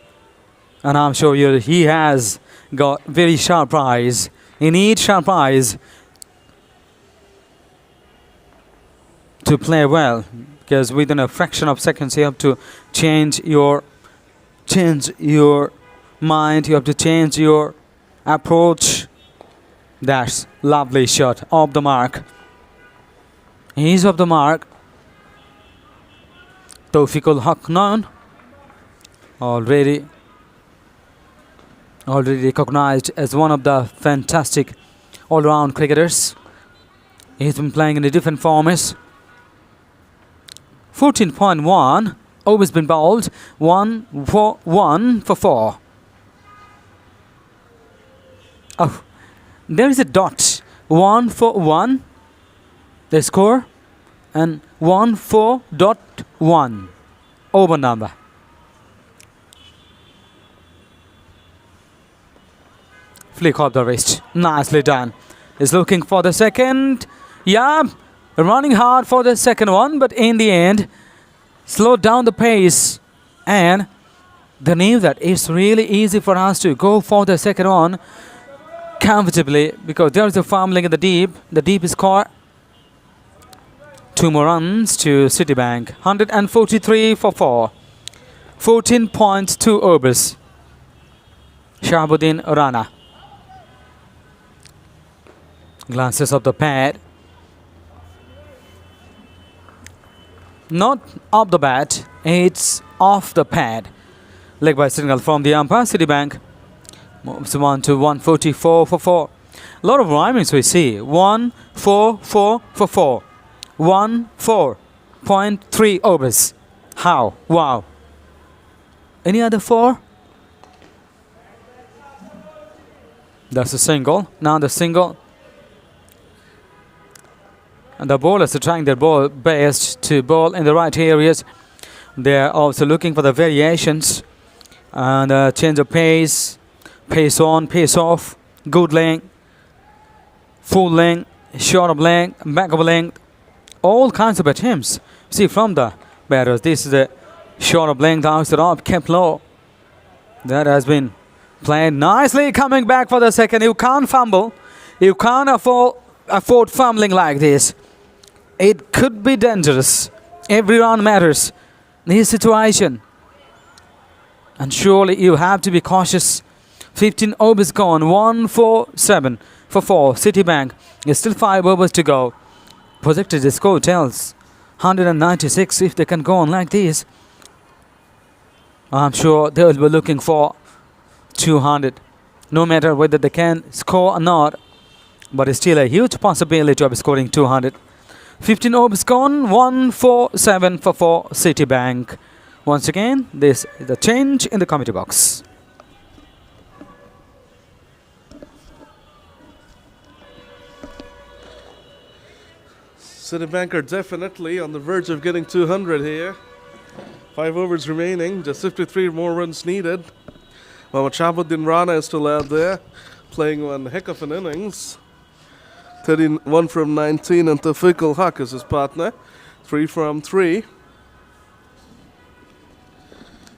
and I'm sure he has got very sharp eyes. He needs sharp eyes to play well, because within a fraction of seconds you have to change your mind, you have to change your approach. That's lovely shot off the mark. He's off the mark. Tawfiqul Haq Noyon already already recognized as one of the fantastic all-round cricketers. He's been playing in a different formats. 14.1 overs been bowled. 1 for 4. Oh, there is a dot. 1 for 1. The score and 1-4.1 over number. Flick of the wrist. Nicely done. Is looking for the second. Yeah, running hard for the second one, but in the end, slowed down the pace. And they knew that it's really easy for us to go for the second one comfortably because there is a fumbling in the deep. The deep is caught. 2 more runs to Citibank. 143 for 4. 14.2 overs. Shahabuddin Rana. Glances of the pad. Not off the bat, it's off the pad. Leg by signal from the umpire. Citibank moves on to 144 for 4. A lot of rhymings we see. 144 for 4. 14.3 overs. How? Wow. Any other 4? That's a single. Now the single. And the bowlers are trying their best to bowl in the right areas. They're also looking for the variations and change of pace, pace on, pace off, good length, full length, short of length, back of length, all kinds of attempts. See from the batters, this is a short of length, outside off, kept low. That has been played nicely. Coming back for the second. You can't fumble. You can't afford fumbling like this. It could be dangerous. Every run matters in this situation. And surely you have to be cautious. 15 overs gone. 147 for 4. Citibank. There's still 5 overs to go. Projected score tells 196. If they can go on like this, I'm sure they will be looking for 200. No matter whether they can score or not. But it's still a huge possibility of scoring 200. 15 overs gone, 147 for 4 Citibank. Once again, this is the change in the committee box. Citibank are definitely on the verge of getting 200 here. 5 overs remaining, just 53 more runs needed. Shahabuddin Rana is still out there, playing one heck of an innings. 31 from 19, and Tawfiq Haq is his partner. 3 from 3.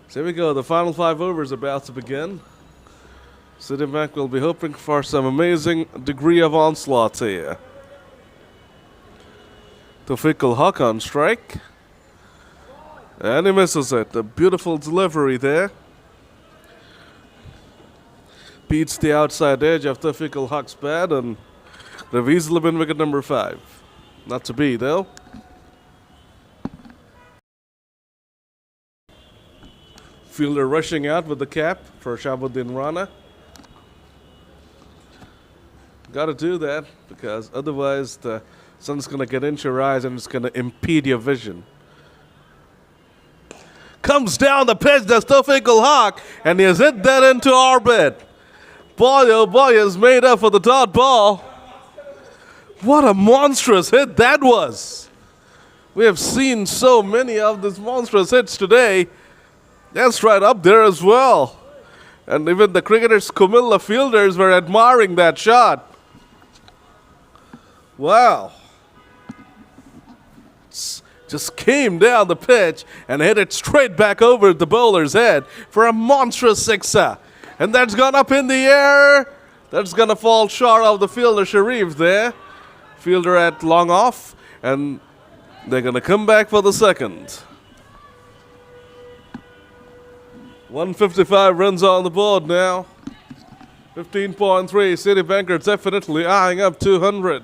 So here we go, the final 5 overs about to begin. Citibank will be hoping for some amazing degree of onslaught here. Tawfiq Haq on strike. And he misses it. A beautiful delivery there. Beats the outside edge of Tawfiq Haq's bat, and they've easily been wicket number 5. Not to be, though. Fielder rushing out with the cap for Shahabuddin Rana. Got to do that because otherwise the sun's going to get into your eyes and it's going to impede your vision. Comes down the pitch, does Tawfiq Haq, and he has hit that into orbit. Boy, oh boy, is made up for the dot ball. What a monstrous hit that was. We have seen so many of these monstrous hits today. That's right up there as well. And even the cricketers' Comilla fielders were admiring that shot. Wow. Just came down the pitch and hit it straight back over the bowler's head for a monstrous sixer. And that's gone up in the air. That's going to fall short of the fielder, Sharif, there. Fielder at long off. And they're going to come back for the second. 155 runs on the board now. 15.3. Citibank are definitely eyeing up 200.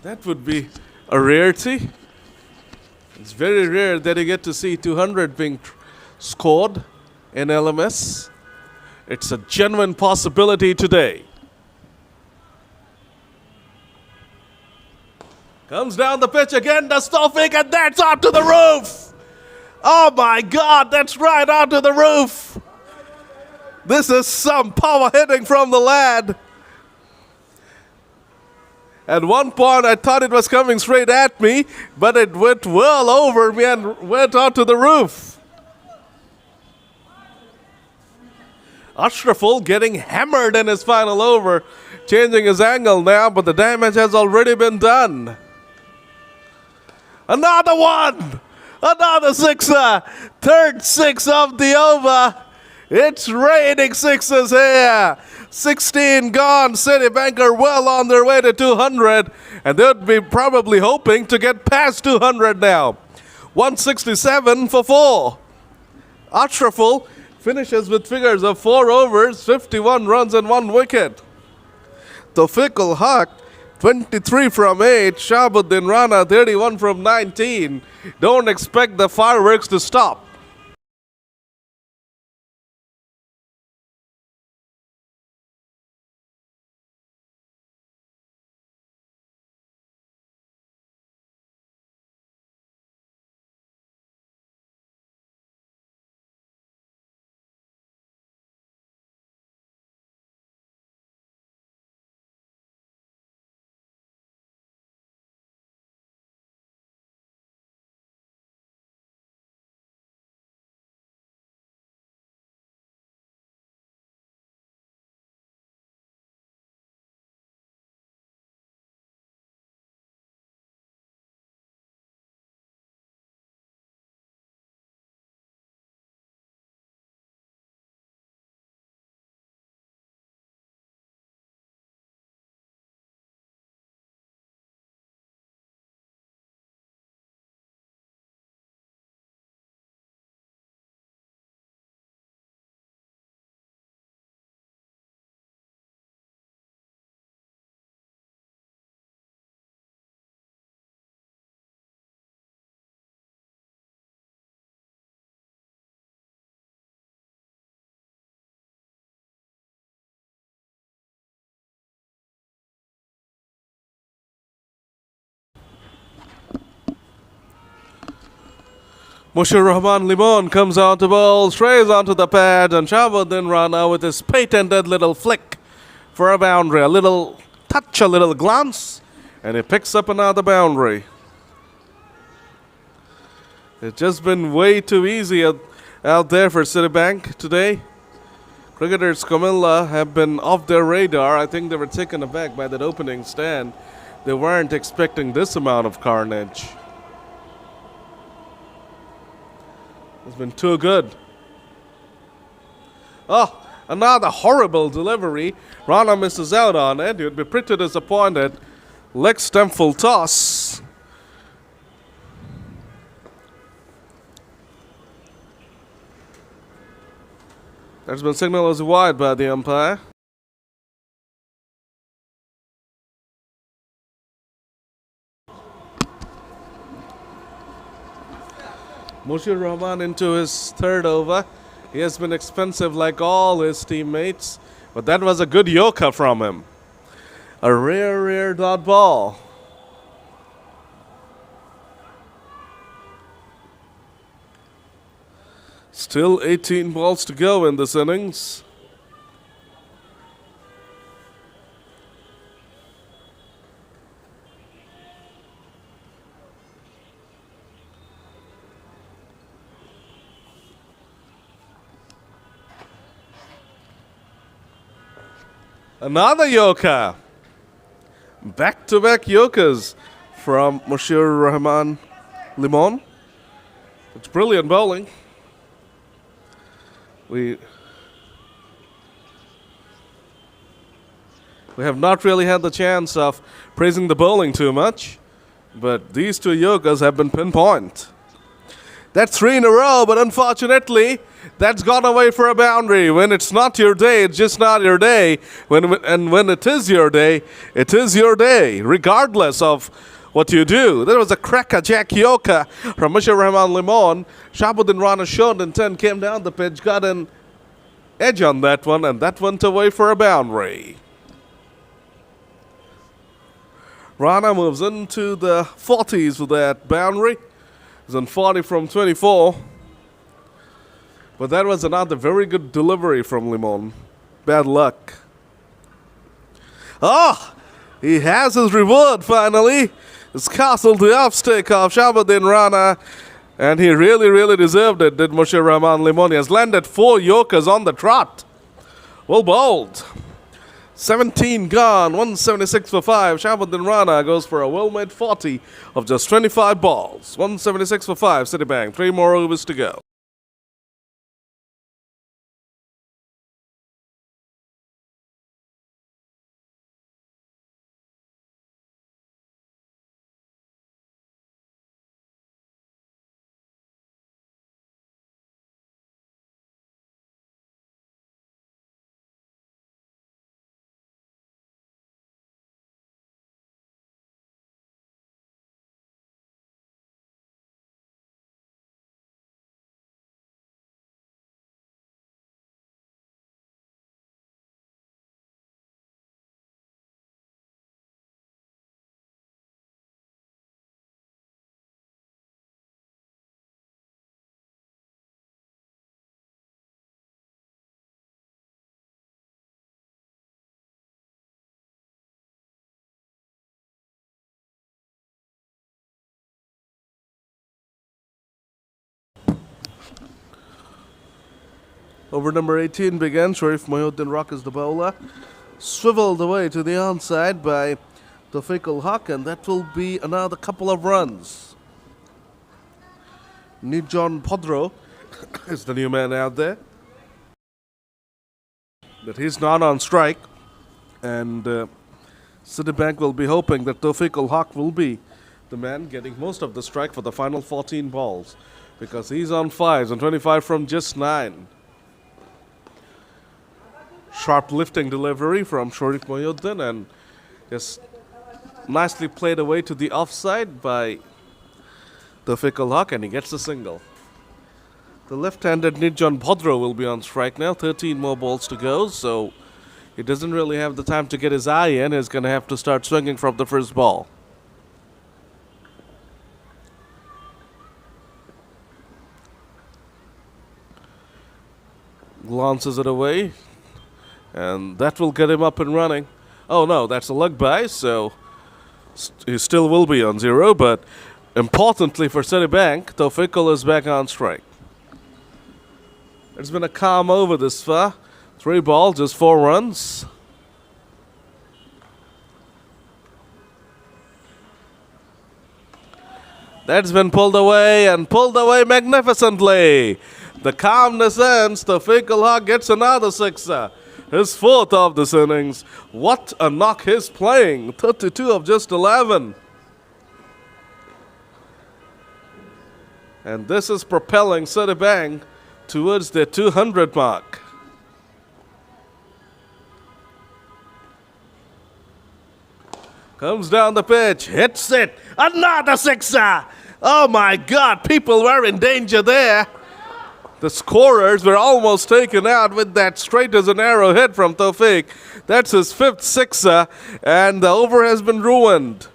That would be a rarity. It's very rare that you get to see 200 being scored in LMS. It's a genuine possibility today. Comes down the pitch again, does Tawfiq, and that's onto the roof. Oh my God, that's right onto the roof. This is some power hitting from the lad. At one point, I thought it was coming straight at me, but it went well over me and went onto the roof. Ashraful getting hammered in his final over, changing his angle now, but the damage has already been done. Another one! Another sixer! Third six of the over. It's raining sixes here. 16 gone. Citibank are well on their way to 200, and they would be probably hoping to get past 200 now. 167 for 4. Ashraful finishes with figures of 4 overs, 51 runs and 1 wicket. Tawfiq Haq, 23 from 8. Shahabuddin Rana, 31 from 19. Don't expect the fireworks to stop. Mushir Rahman Limon comes out to bowl, strays onto the pad, and Shahabuddin Rana with his patented little flick for a boundary. A little touch, a little glance, and he picks up another boundary. It's just been way too easy out there for Citibank today. Cricketers Comilla have been off their radar. I think they were taken aback by that opening stand. They weren't expecting this amount of carnage. It's been too good. Oh, another horrible delivery. Rana misses out on it. You'd be pretty disappointed. Leg stump full toss. That's been signaled as wide by the umpire. Mushir Rahman into his third over. He has been expensive like all his teammates, but that was a good Yorker from him. A rare dot ball. Still 18 balls to go in this innings. Another Yorker. Back-to-back Yorkers from Mushir Rahman Limon. It's brilliant bowling. We have not really had the chance of praising the bowling too much, but these two Yorkers have been pinpoint. That's 3 in a row, but unfortunately, that's gone away for a boundary. When it's not your day, it's just not your day. When it is your day, it is your day, regardless of what you do. There was a cracker Jack Yorker from Mushir Rahman Limon. Shahabuddin Rana showed in 10, came down the pitch, got in edge on that one, and that went away for a boundary. Rana moves into the 40s with that boundary. He's on 40 from 24. But that was another very good delivery from Limon. Bad luck. Oh, he has his reward finally. He's castled the off-stick of Shahabuddin Rana. And he really, really deserved it, did Mushir Rahman Limon. He has landed 4 Yorkers on the trot. Well bowled. 17 gone, 176 for 5. Shahabuddin Rana goes for a well-made 40 of just 25 balls. 176 for 5, Citibank. 3 more overs to go. Over number 18 began. Sharif Mohyuddin Rock is the bowler. Swiveled away to the onside by Tawfiq Haq, and that will be another couple of runs. Nijon Podro is the new man out there. But he's not on strike. And Citibank will be hoping that Tawfiq Haq will be the man getting most of the strike for the final 14 balls. Because he's on 5s and 25 from just 9. Sharp lifting delivery from Sharif Mohyuddin, and just nicely played away to the offside by Tawfiq Haq, and he gets a single. The left-handed Nijon Bhodro will be on strike now. 13 more balls to go, so he doesn't really have the time to get his eye in. He's going to have to start swinging from the first ball. Glances it away. And that will get him up and running. Oh no, that's a lug by, so he still will be on 0. But importantly for Citibank, Tawfiq is back on strike. It's been a calm over this far. 3 balls, just 4 runs. That's been pulled away, and pulled away magnificently. The calmness ends. Tawfiq Haq gets another 6er. His 4th of this innings. What a knock he's playing. 32 of just 11. And this is propelling Citibank towards their 200 mark. Comes down the pitch, hits it. Another 6er. Oh my God, people were in danger there. The scorers were almost taken out with that straight as an arrow hit from Tawfiq. That's his 5th 6er, and the over has been ruined.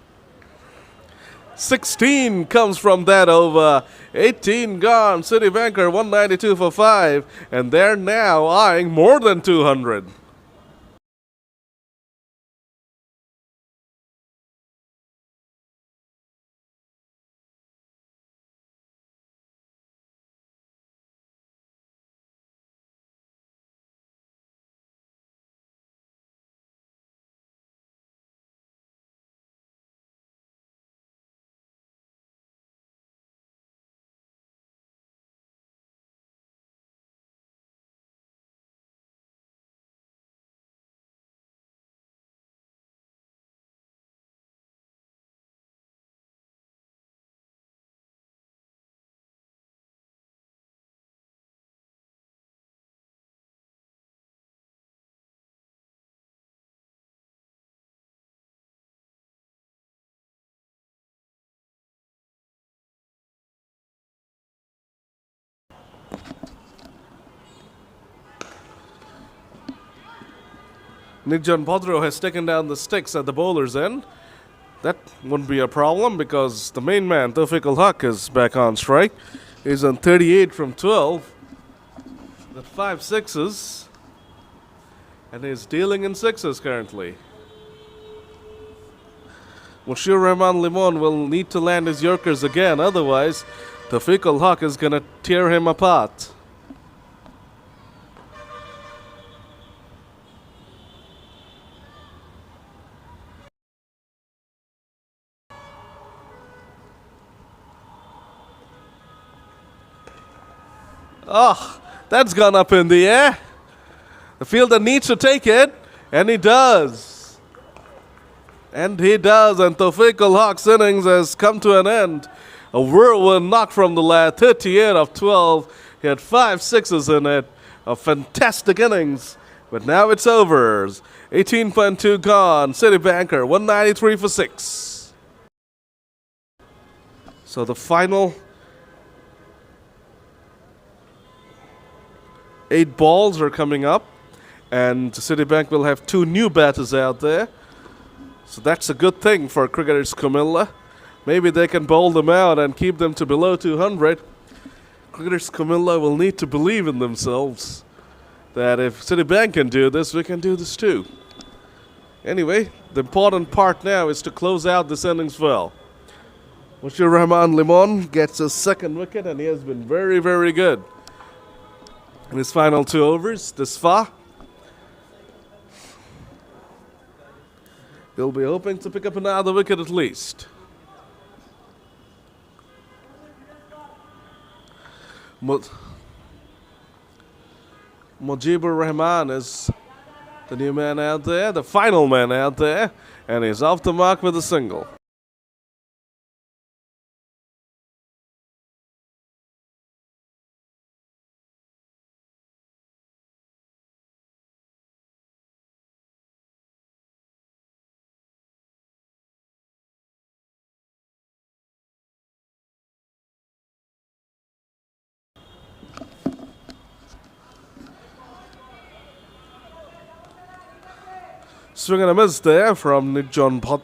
16 comes from that over. 18 gone. Citibank 192 for 5, and they're now eyeing more than 200. Nidjan Bhadro has taken down the sticks at the bowler's end. That wouldn't be a problem because the main man, Tawfiq Haq, is back on strike. He's on 38 from 12. With 5 sixes. And he's dealing in sixes currently. Mushir Rahman Limon will need to land his Yorkers again. Otherwise, Tawfiq Haq is going to tear him apart. Oh, that's gone up in the air. The fielder needs to take it, and he does. And he does, and Tawfiq Haq's innings has come to an end. A whirlwind knock from the lad, 38 of 12. He had 5 sixes in it. A fantastic innings. But now it's over. 18.2 gone. Citibanker, 193 for 6. So the final 8 balls are coming up, and Citibank will have 2 new batters out there. So that's a good thing for cricketers Comilla. Maybe they can bowl them out and keep them to below 200. Cricketers Comilla will need to believe in themselves that if Citibank can do this, we can do this too. Anyway, the important part now is to close out this innings well. Mushir Rahman Limon gets his 2nd wicket, and he has been very, very good in his final 2 overs this far. He'll be hoping to pick up another wicket at least. Mujibur Rahman is the new man out there, the final man out there, and he's off the mark with a single. Swing and a miss there from Nidjan Bhadro.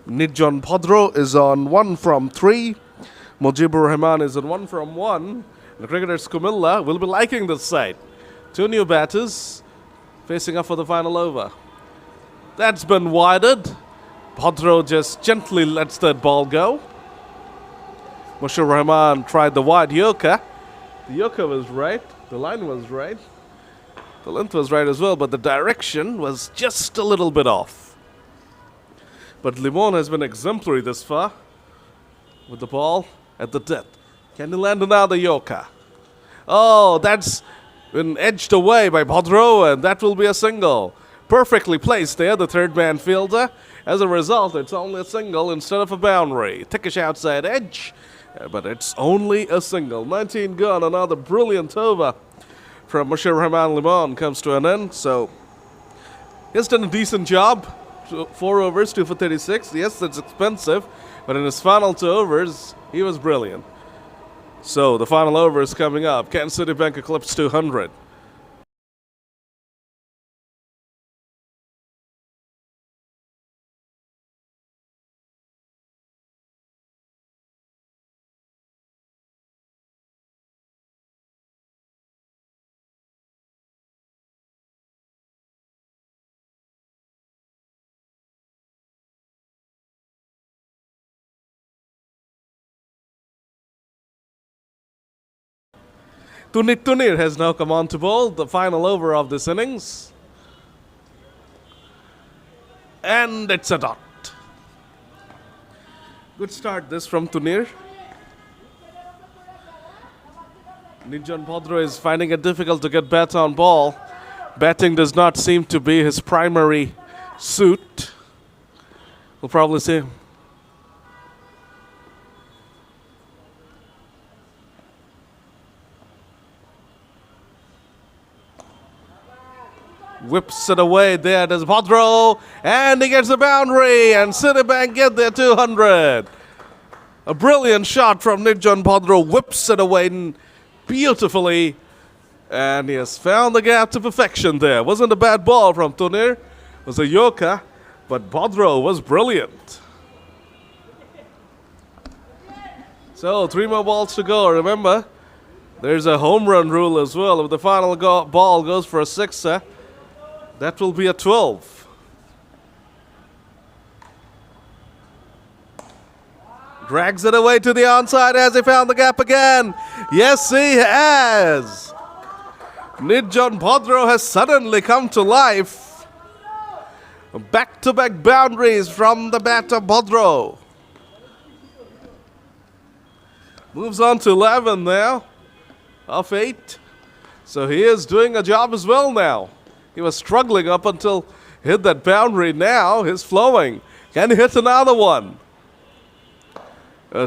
Nidjan Bhadro is on 1 from 3. Mujibur Rahman is on 1 from 1. The cricketers Comilla will be liking this side. 2 new batters facing up for the final over. That's been widened. Bhadro just gently lets that ball go. Mushir Rahman tried the wide Yorker. The Yorker was right. The line was right. The length was right as well, but the direction was just a little bit off. But Limon has been exemplary this far with the ball at the death. Can he land another Yorker? Oh, that's been edged away by Bhadro, and that will be a single. Perfectly placed there, the 3rd man fielder. As a result, it's only a single instead of a boundary. Thickish outside edge. But it's only a single. 19 gone. Another brilliant over from Mushir Rahman Limon comes to an end. So he's done a decent job. 4 overs, 2 for 36. Yes, it's expensive. But in his final 2 overs, he was brilliant. So the final over is coming up. Can Citibank eclipse 200? Tunir has now come on to bowl, the final over of this innings. And it's a dot. Good start this from Tunir. Nidjan Bhadro is finding it difficult to get bat on ball. Batting does not seem to be his primary suit. We'll probably see him. Whips it away there. There's Bhadro, and he gets a boundary, and Citibank get their 200. A brilliant shot from Nidjan Bhadro, whips it away beautifully And he has found the gap to perfection there. Wasn't a bad ball from Tunir. It was a Yorker, but Bhadro was brilliant. So 3 more balls to go. Remember, there's a home run rule as well. If the final ball goes for a sixer, that will be a 12. Drags it away to the onside. Has he found the gap again? Yes, he has. Nijan Bhadro has suddenly come to life. Back-to-back boundaries from the bat of Bhadro. Moves on to 11 now, off 8. So he is doing a job as well now. He was struggling up until hit that boundary. Now he's flowing. Can he hit another one?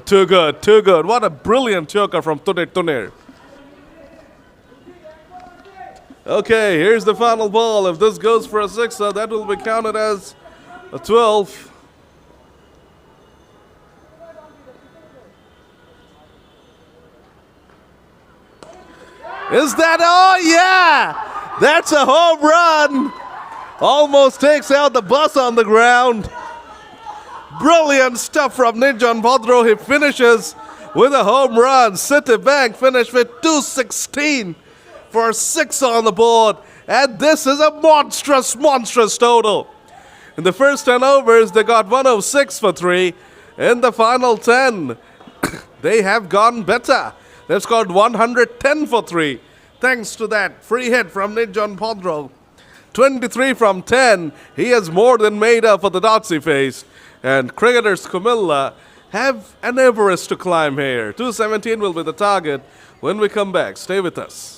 Too good, too good. What a brilliant choker from Tunir. Okay, here's the final ball. If this goes for a sixer, that will be counted as a 12. Is that, oh yeah! That's a home run! Almost takes out the bus on the ground. Brilliant stuff from Nijan Bhadro. He finishes with a home run. Citibank finished with 216 for 6 on the board. And this is a monstrous, monstrous total. In the first 10 overs, they got 106 for 3. In the final 10, they have gone better. They've scored 110 for 3. Thanks to that free hit from Nijan Bhadro. 23 from 10. He has more than made up for the dots he faced. And cricketers Comilla have an Everest to climb here. 217 will be the target when we come back. Stay with us.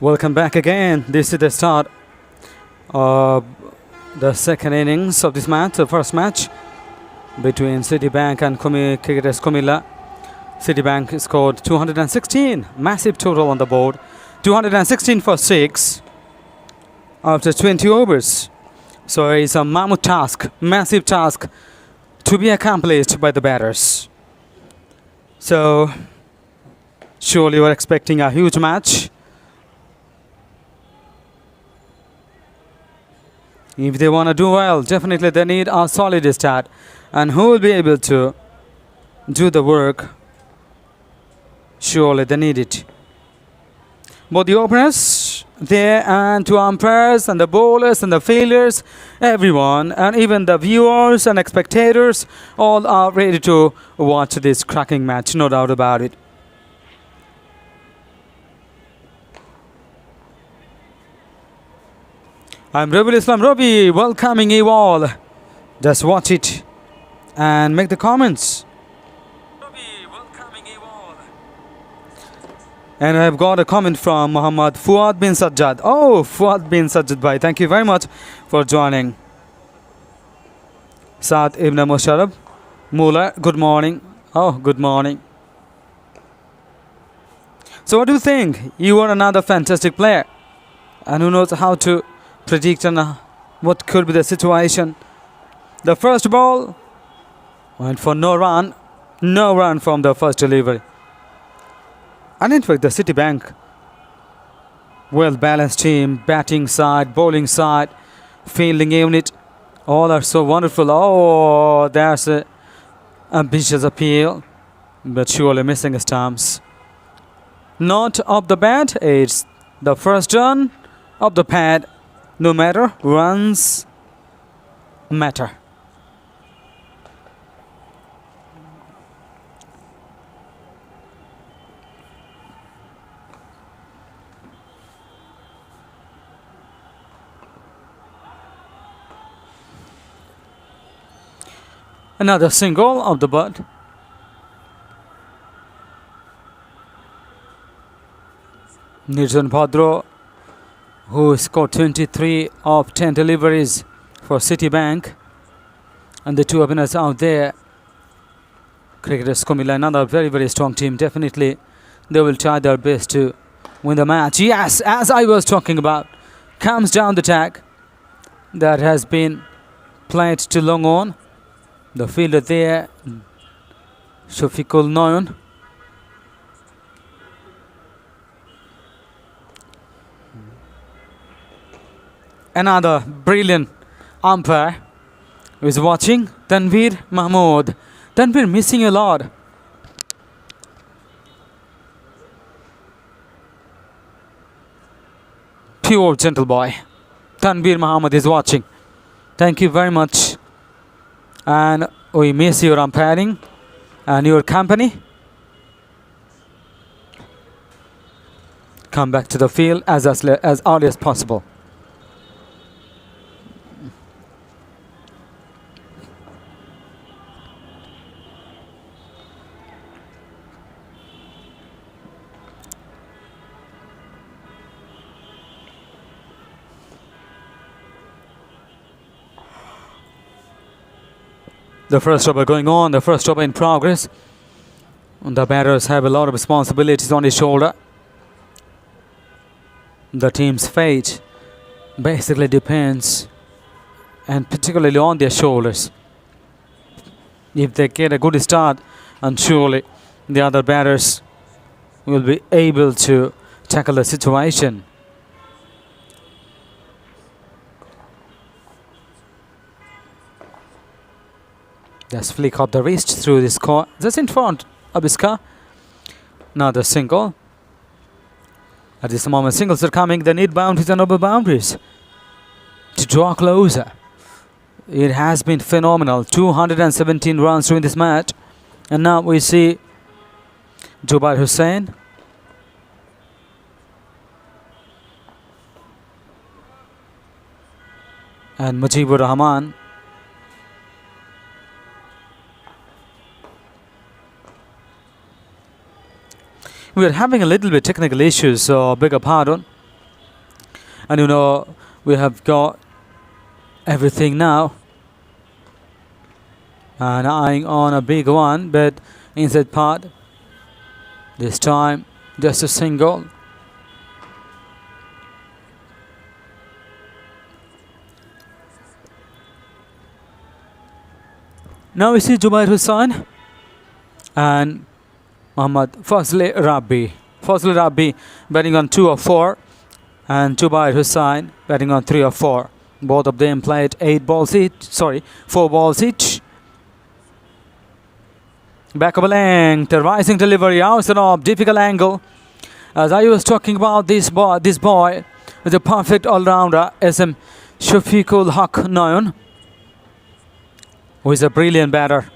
Welcome back again. This is the start of the second innings of this match, the first match between Citibank and cricketers Comilla. Citibank scored 216, massive total on the board, 216 for 6 after 20 overs. So it's a mammoth task, massive task to be accomplished by the batters. So surely we're expecting a huge match. If they want to do well, definitely they need a solid start. And who will be able to do the work? Surely they need it. Both the openers there and two umpires and the bowlers and the fielders, everyone, and even the viewers and spectators, all are ready to watch this cracking match, no doubt about it. I'm Ravi Islam Ravi, welcoming you all. Just watch it and make the comments. And I've got a comment from Muhammad Fuad bin Sajjad. Oh, Fuad bin Sajjad bhai, thank you very much for joining. Saad Ibn Musharraf, Mula, good morning. Oh, good morning. So what do you think? You are another fantastic player. And who knows how to predict what could be the situation. The first ball went for no run from the first delivery. And in fact, the Citibank, well-balanced team, batting side, bowling side, fielding unit, all are so wonderful. Oh, there's a ambitious appeal, but surely missing stumps. Not of the bat, it's the first run of the pad. No matter, runs matter. Another single of the bird. Nirjan Bhadro, who scored 23 of 10 deliveries for Citibank. And the two openers out there, cricketers Comilla, another very, very strong team. Definitely, they will try their best to win the match. Yes, as I was talking about, comes down the tag that has been played to long on. The fielder there, Shafiqul Noyon. Another brilliant umpire who is watching, Tanveer Mahmood. Tanveer missing a lot. Pure gentle boy. Tanveer Mahmood is watching. Thank you very much. And we miss your umpiring and your company. Come back to the field as early as possible. The first over going on, the first over in progress. And the batters have a lot of responsibilities on his shoulder. The team's fate basically depends, and particularly on their shoulders. If they get a good start, and surely the other batters will be able to tackle the situation. Just flick of the wrist through this core, just in front of his car. Another single. At this moment, singles are coming. They need boundaries and over boundaries to draw closer. It has been phenomenal. 217 runs during this match. And now we see Jubair Hussain. And Mujibur Rahman. We are having a little bit technical issues, so beg your pardon. And we have got everything now. And eyeing on a big one, but inside part. This time, just a single. Now we see Jubair Hussain and Muhammad Fazli Rabbi. Fazli Rabbi betting on 2 of 4 and Jubair Hussain betting on 3 of 4. Both of them played 4 balls each. Back of a length, the rising delivery, outside of difficult angle. As I was talking about this boy with a perfect all-rounder, SM Shafiqul Haq Noyon, who is a brilliant batter.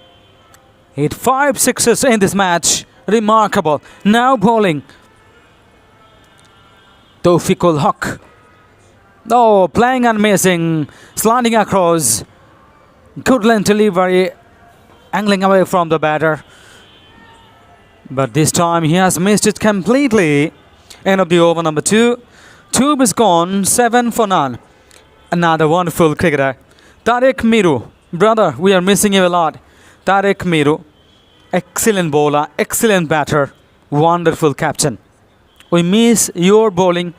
Hit 5 sixes in this match. Remarkable. Now bowling. Tawfiqul Haq. Oh, playing and missing. Slanting across. Good length delivery. Angling away from the batter. But this time he has missed it completely. End of the over number 2. 2 is gone. 7 for none. Another wonderful cricketer. Tariq Miru. Brother, we are missing you a lot. Tariq Miru. Excellent bowler. Excellent batter. Wonderful captain. We miss your bowling,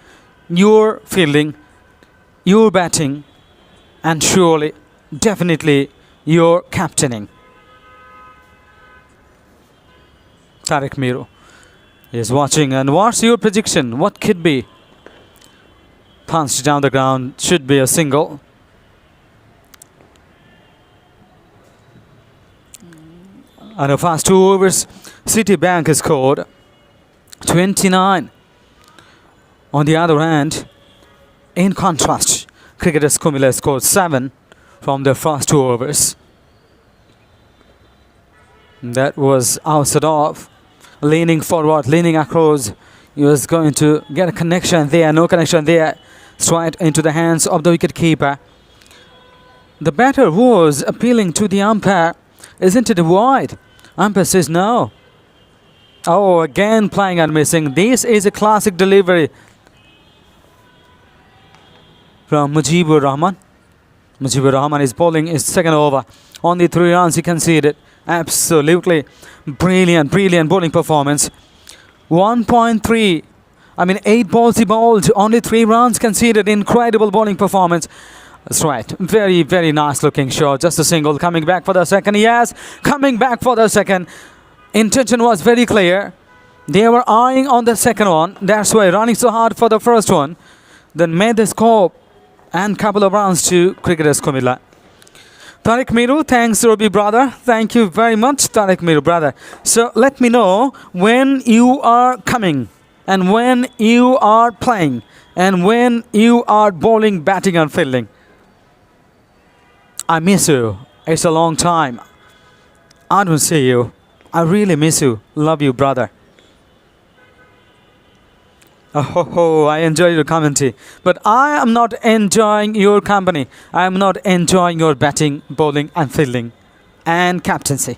your fielding, your batting, and surely, definitely, your captaining. Tariq Miru is watching. And what's your prediction? What could be? Punched down the ground. Should be a single. And a fast 2 overs, Citibank has scored 29. On the other hand, in contrast, cricketers Comilla scored 7 from their first 2 overs. That was outside off, leaning forward, leaning across. He was going to get a connection there, no connection there, straight into the hands of the wicketkeeper. The batter was appealing to the umpire. Isn't it wide? Umpire says no. Oh, again playing and missing. This is a classic delivery from Mujibur Rahman. Mujibur Rahman is bowling his second over. Only 3 runs he conceded. Absolutely brilliant bowling performance. 1.3. 8 balls he bowled. Only 3 runs conceded. Incredible bowling performance. That's right. Very, very nice looking shot. Just a single. Coming back for the second. Yes, coming back for the second. Intention was very clear. They were eyeing on the second one. That's why running so hard for the first one. Then made the scope and couple of runs to cricketers Comilla. Tariq Miru, thanks Robbie brother. Thank you very much, Tariq Miru brother. So let me know when you are coming and when you are playing and when you are bowling, batting and fielding. I miss you. It's a long time. I don't see you. I really miss you. Love you, brother. Oh, I enjoy your commentary. But I am not enjoying your company. I am not enjoying your batting, bowling and fielding and captaincy.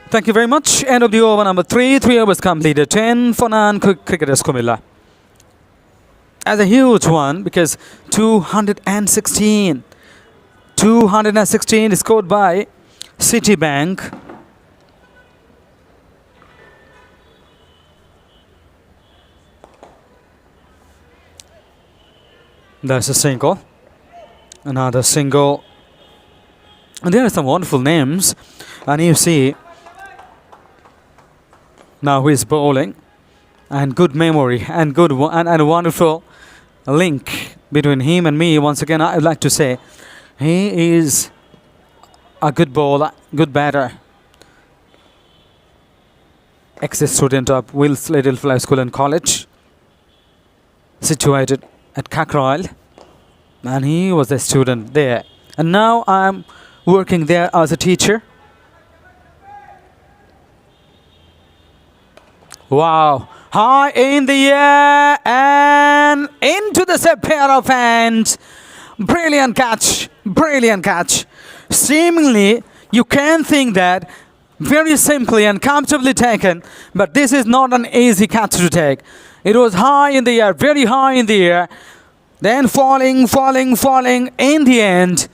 Thank you very much. End of the over number 3. 3 overs completed. 10 for none cricketers Comilla. As a huge one because 216 is scored by Citibank. That's a single. Another single. And there are some wonderful names. And you see now he's bowling. And good memory and and a wonderful link between him and me. Once again, I'd like to say he is a good bowler, good batter. Ex-student of Wills Little Fly School and College, situated at Kakroil, and he was a student there. And now I'm working there as a teacher. Wow. High in the air and into the set pair of hands. Brilliant catch. Brilliant catch. Seemingly, you can think that very simply and comfortably taken, but this is not an easy catch to take. It was high in the air, very high in the air. Then falling, falling, falling. In the end,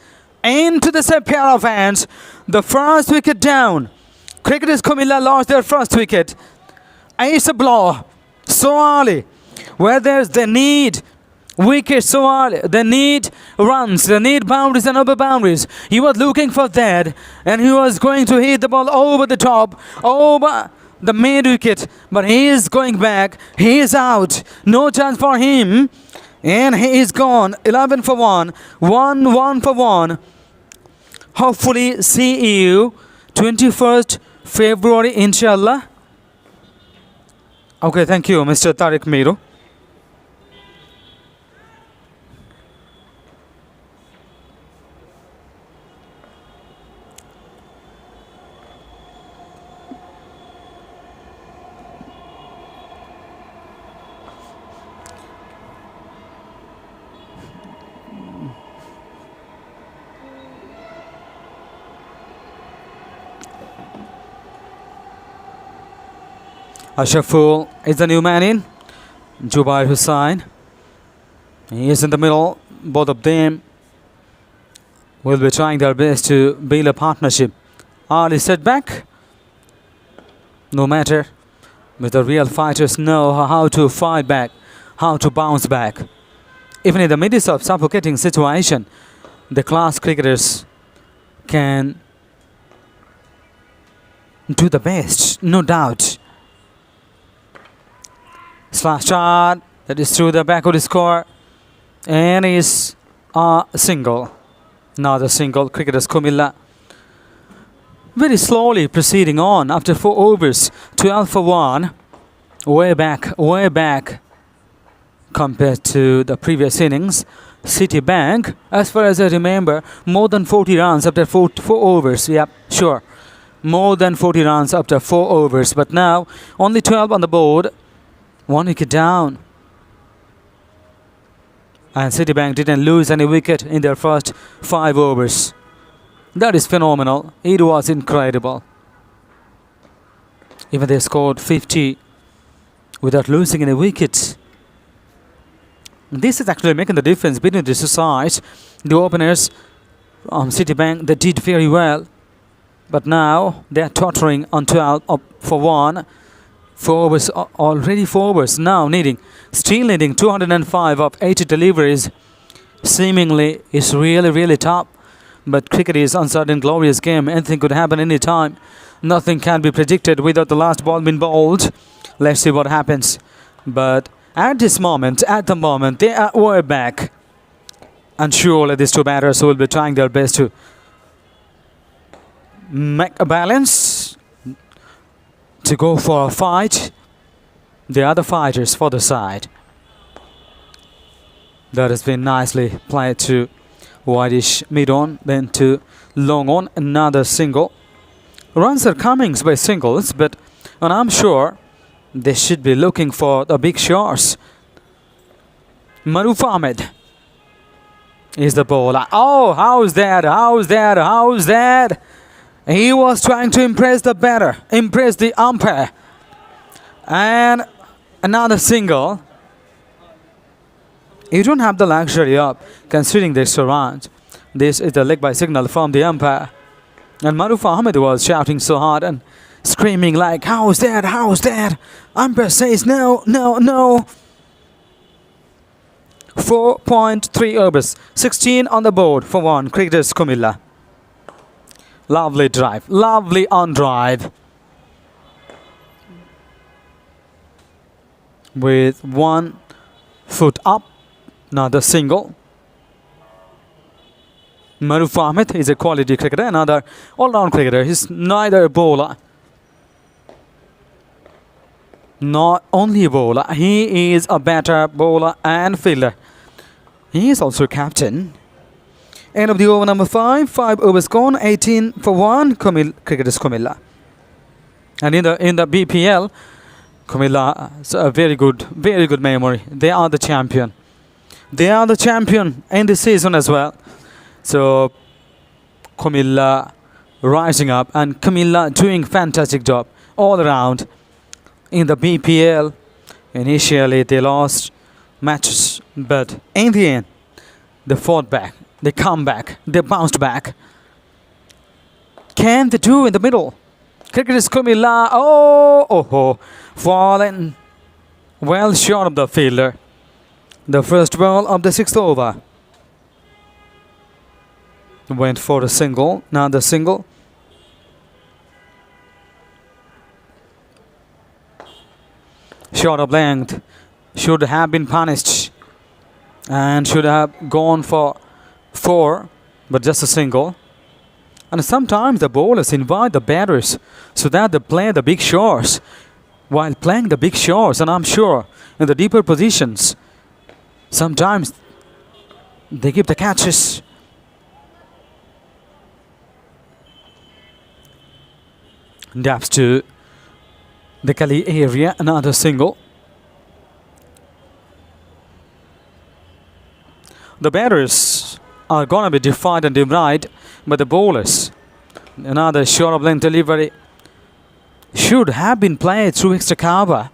into the same pair of hands. The first wicket down. Cricketers Comilla lost their first wicket. It's a blow. So early. Where they need wickets so early. They need runs. They need boundaries and over boundaries. He was looking for that. And he was going to hit the ball over the top. Over the mid wicket. But he is going back. He is out. No chance for him. And he is gone. 11 for 1. 1 for 1. Hopefully see you 21st February inshallah. Okay, thank you Mr. Tariq Miru. Ashaful is the new man in. Jubair Hussain. He is in the middle. Both of them will be trying their best to build a partnership. Early setback. No matter. But the real fighters know how to fight back, how to bounce back. Even in the midst of suffocating situation, the class cricketers can do the best, no doubt. Slash shot, that is through the back of the score, and is a single. Another single. Cricketers Comilla very slowly proceeding on after 4 overs. 12 for 1. Way back compared to the previous innings. Citibank, as far as I remember, more than 40 runs after 4 overs. Yep, sure. More than 40 runs after 4 overs. But now, only 12 on the board. 1 wicket down. And Citibank didn't lose any wicket in their first 5 overs. That is phenomenal. It was incredible. Even they scored 50 without losing any wickets. This is actually making the difference between the two sides. The openers on Citibank, they did very well. But now they are tottering on 12 up for 1. 4 overs, already 4 overs. Now still needing 205 of 80 deliveries. Seemingly is really tough. But cricket is uncertain, glorious game. Anything could happen anytime. Nothing can be predicted without the last ball being bowled. Let's see what happens. But at the moment, they are way back. And surely these two batters will be trying their best to make a balance, to go for a fight. The other fighters for the side. That has been nicely played to Whitish mid-on, then to long on. Another single. Runs are coming by singles, but and I'm sure they should be looking for the big shots. Maruf Ahmed is the bowler. Oh, how's that? He was trying to impress the batter, impress the umpire. And another single. You don't have the luxury of considering this surround. This is the leg by signal from the umpire. And Maruf Ahmed was shouting so hard and screaming like, how's that? Umpire says no. 4.3 overs. 16 on the board for 1. Cricketers Comilla. Lovely drive. Lovely on drive. With 1 foot up. Another single. Maruf Ahmed is a quality cricketer. Another all-round cricketer. He's neither a bowler, not only a bowler. He is a batter, bowler and fielder. He is also captain. End of the over number 5. 5 overs gone. 18 for 1. Cricketers Comilla. And in the BPL, Comilla has a very good memory. They are the champion. They are the champion in this season as well. So Comilla rising up, and Comilla doing fantastic job all around in the BPL, Initially, they lost matches, but in the end, they fought back. They come back. They bounced back. Can they do in the middle? Cricketers Comilla. Oh, fallen well short of the fielder. The first ball of the 6th over. Went for a single. Now the single. Short of length. Should have been punished. And should have gone for 4. But just a single. And sometimes the bowlers invite the batters so that they play the big shots. While playing the big shots, and I'm sure in the deeper positions, sometimes they give the catches. Daps to the Kali area, another single. The batters are going to be defied and denied by the bowlers. Another short of length delivery should have been played through extra cover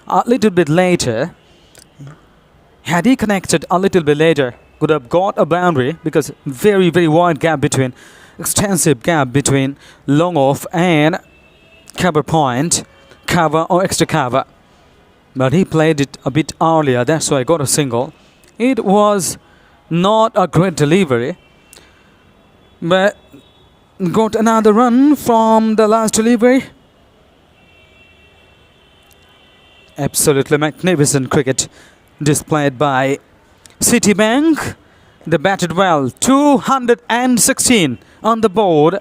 a little bit later. Had he connected a little bit later, could have got a boundary, because very, very wide gap between, extensive gap between long off and cover point, cover or extra cover. But he played it a bit earlier, that's why I got a single. It was not a great delivery, but got another run from the last delivery. Absolutely magnificent cricket displayed by Citibank. They batted well. 216 on the board.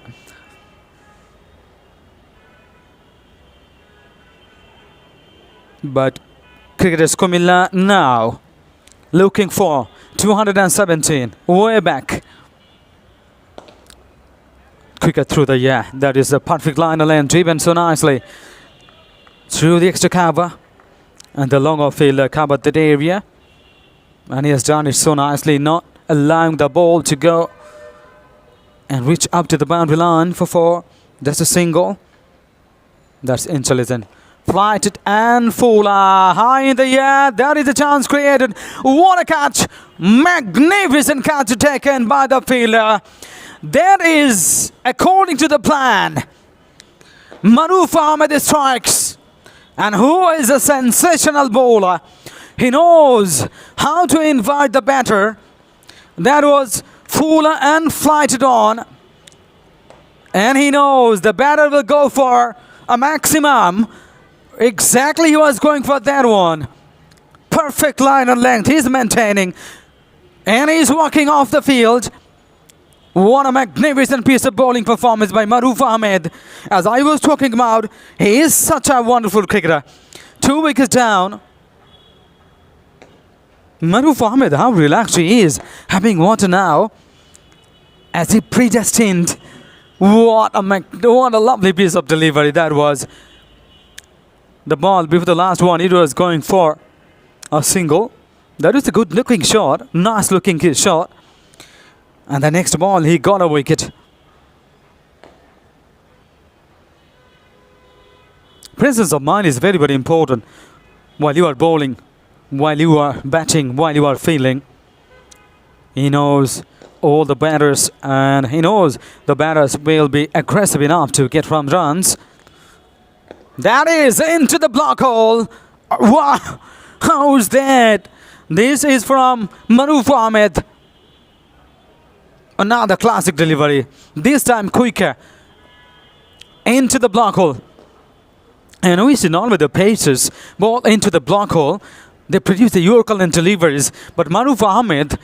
But cricketers Comilla now looking for 217. Way back. Cricket through the air. That is a perfect line of length, driven so nicely through the extra cover. And the long off fielder covered that area. And he has done it so nicely, not allowing the ball to go and reach up to the boundary line for 4. That's a single. That's intelligent. Flighted and fuller. High in the air. That is a chance created. What a catch. Magnificent catch taken by the fielder. That is, according to the plan, Maruf Ahmed strikes. And who is a sensational bowler? He knows how to invite the batter. That was fuller and flighted on. And he knows the batter will go for a maximum. Exactly, he was going for that one. Perfect line and length he's maintaining. And he's walking off the field. What a magnificent piece of bowling performance by Maruf Ahmed. As I was talking about, he is such a wonderful cricketer. 2 wickets down. Maruf Ahmed, how relaxed he is. Having water now. As he predestined. What a lovely piece of delivery that was. The ball before the last one, it was going for a single. That is a good looking shot. Nice looking shot. And the next ball, he got a wicket. Presence of mind is very, very important while you are bowling, while you are batting, while you are fielding. He knows all the batters, and he knows the batters will be aggressive enough to get from runs. That is into the block hole. Wow! How's that? This is from Maruf Ahmed. Another classic delivery. This time quicker. Into the block hole. And we see not with the Pacers ball into the block hole. They produce the Yorker and deliveries. But Maruf Ahmed,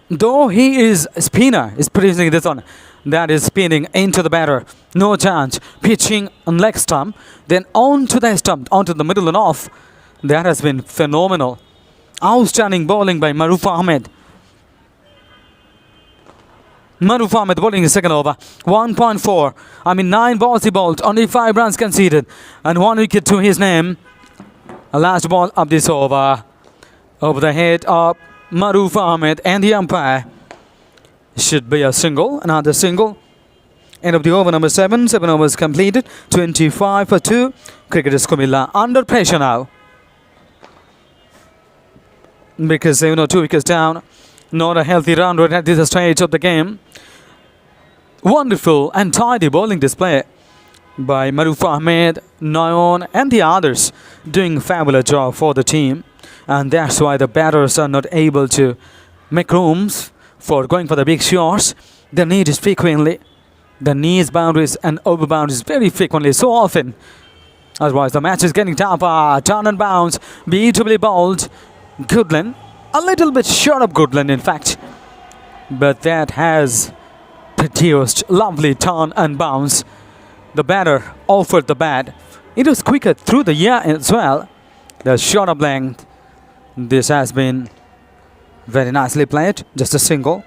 though he is a spinner, is producing this one. That is spinning into the batter. No chance. Pitching on leg stump. Then onto the stump. Onto the middle and off. That has been phenomenal. Outstanding bowling by Maruf Ahmed. Maruf Ahmed bowling in second over. 1.4. 9 balls he bowled. Only 5 runs conceded. And 1 wicket to his name. A last ball of this over. Over the head of Maruf Ahmed and the umpire. Should be a single. Another single. End of the over number 7. 7 overs completed. 25 for 2. Cricketers Comilla under pressure now. because 2 wickets down. Not a healthy run rate at this stage of the game. Wonderful and tidy bowling display by Maruf Ahmed, Nayon and the others, doing a fabulous job for the team, and that's why the batters are not able to make rooms for going for the big shots. The need is frequently, the knees boundaries and over boundaries very frequently, so often. Otherwise the match is getting tougher. Turn and bounce, beautifully bowled. Goodland, a little bit short of Goodland in fact, but that has produced lovely turn and bounce. The batter offered the bat. It was quicker through the air as well. The short of length. This has been very nicely played. Just a single.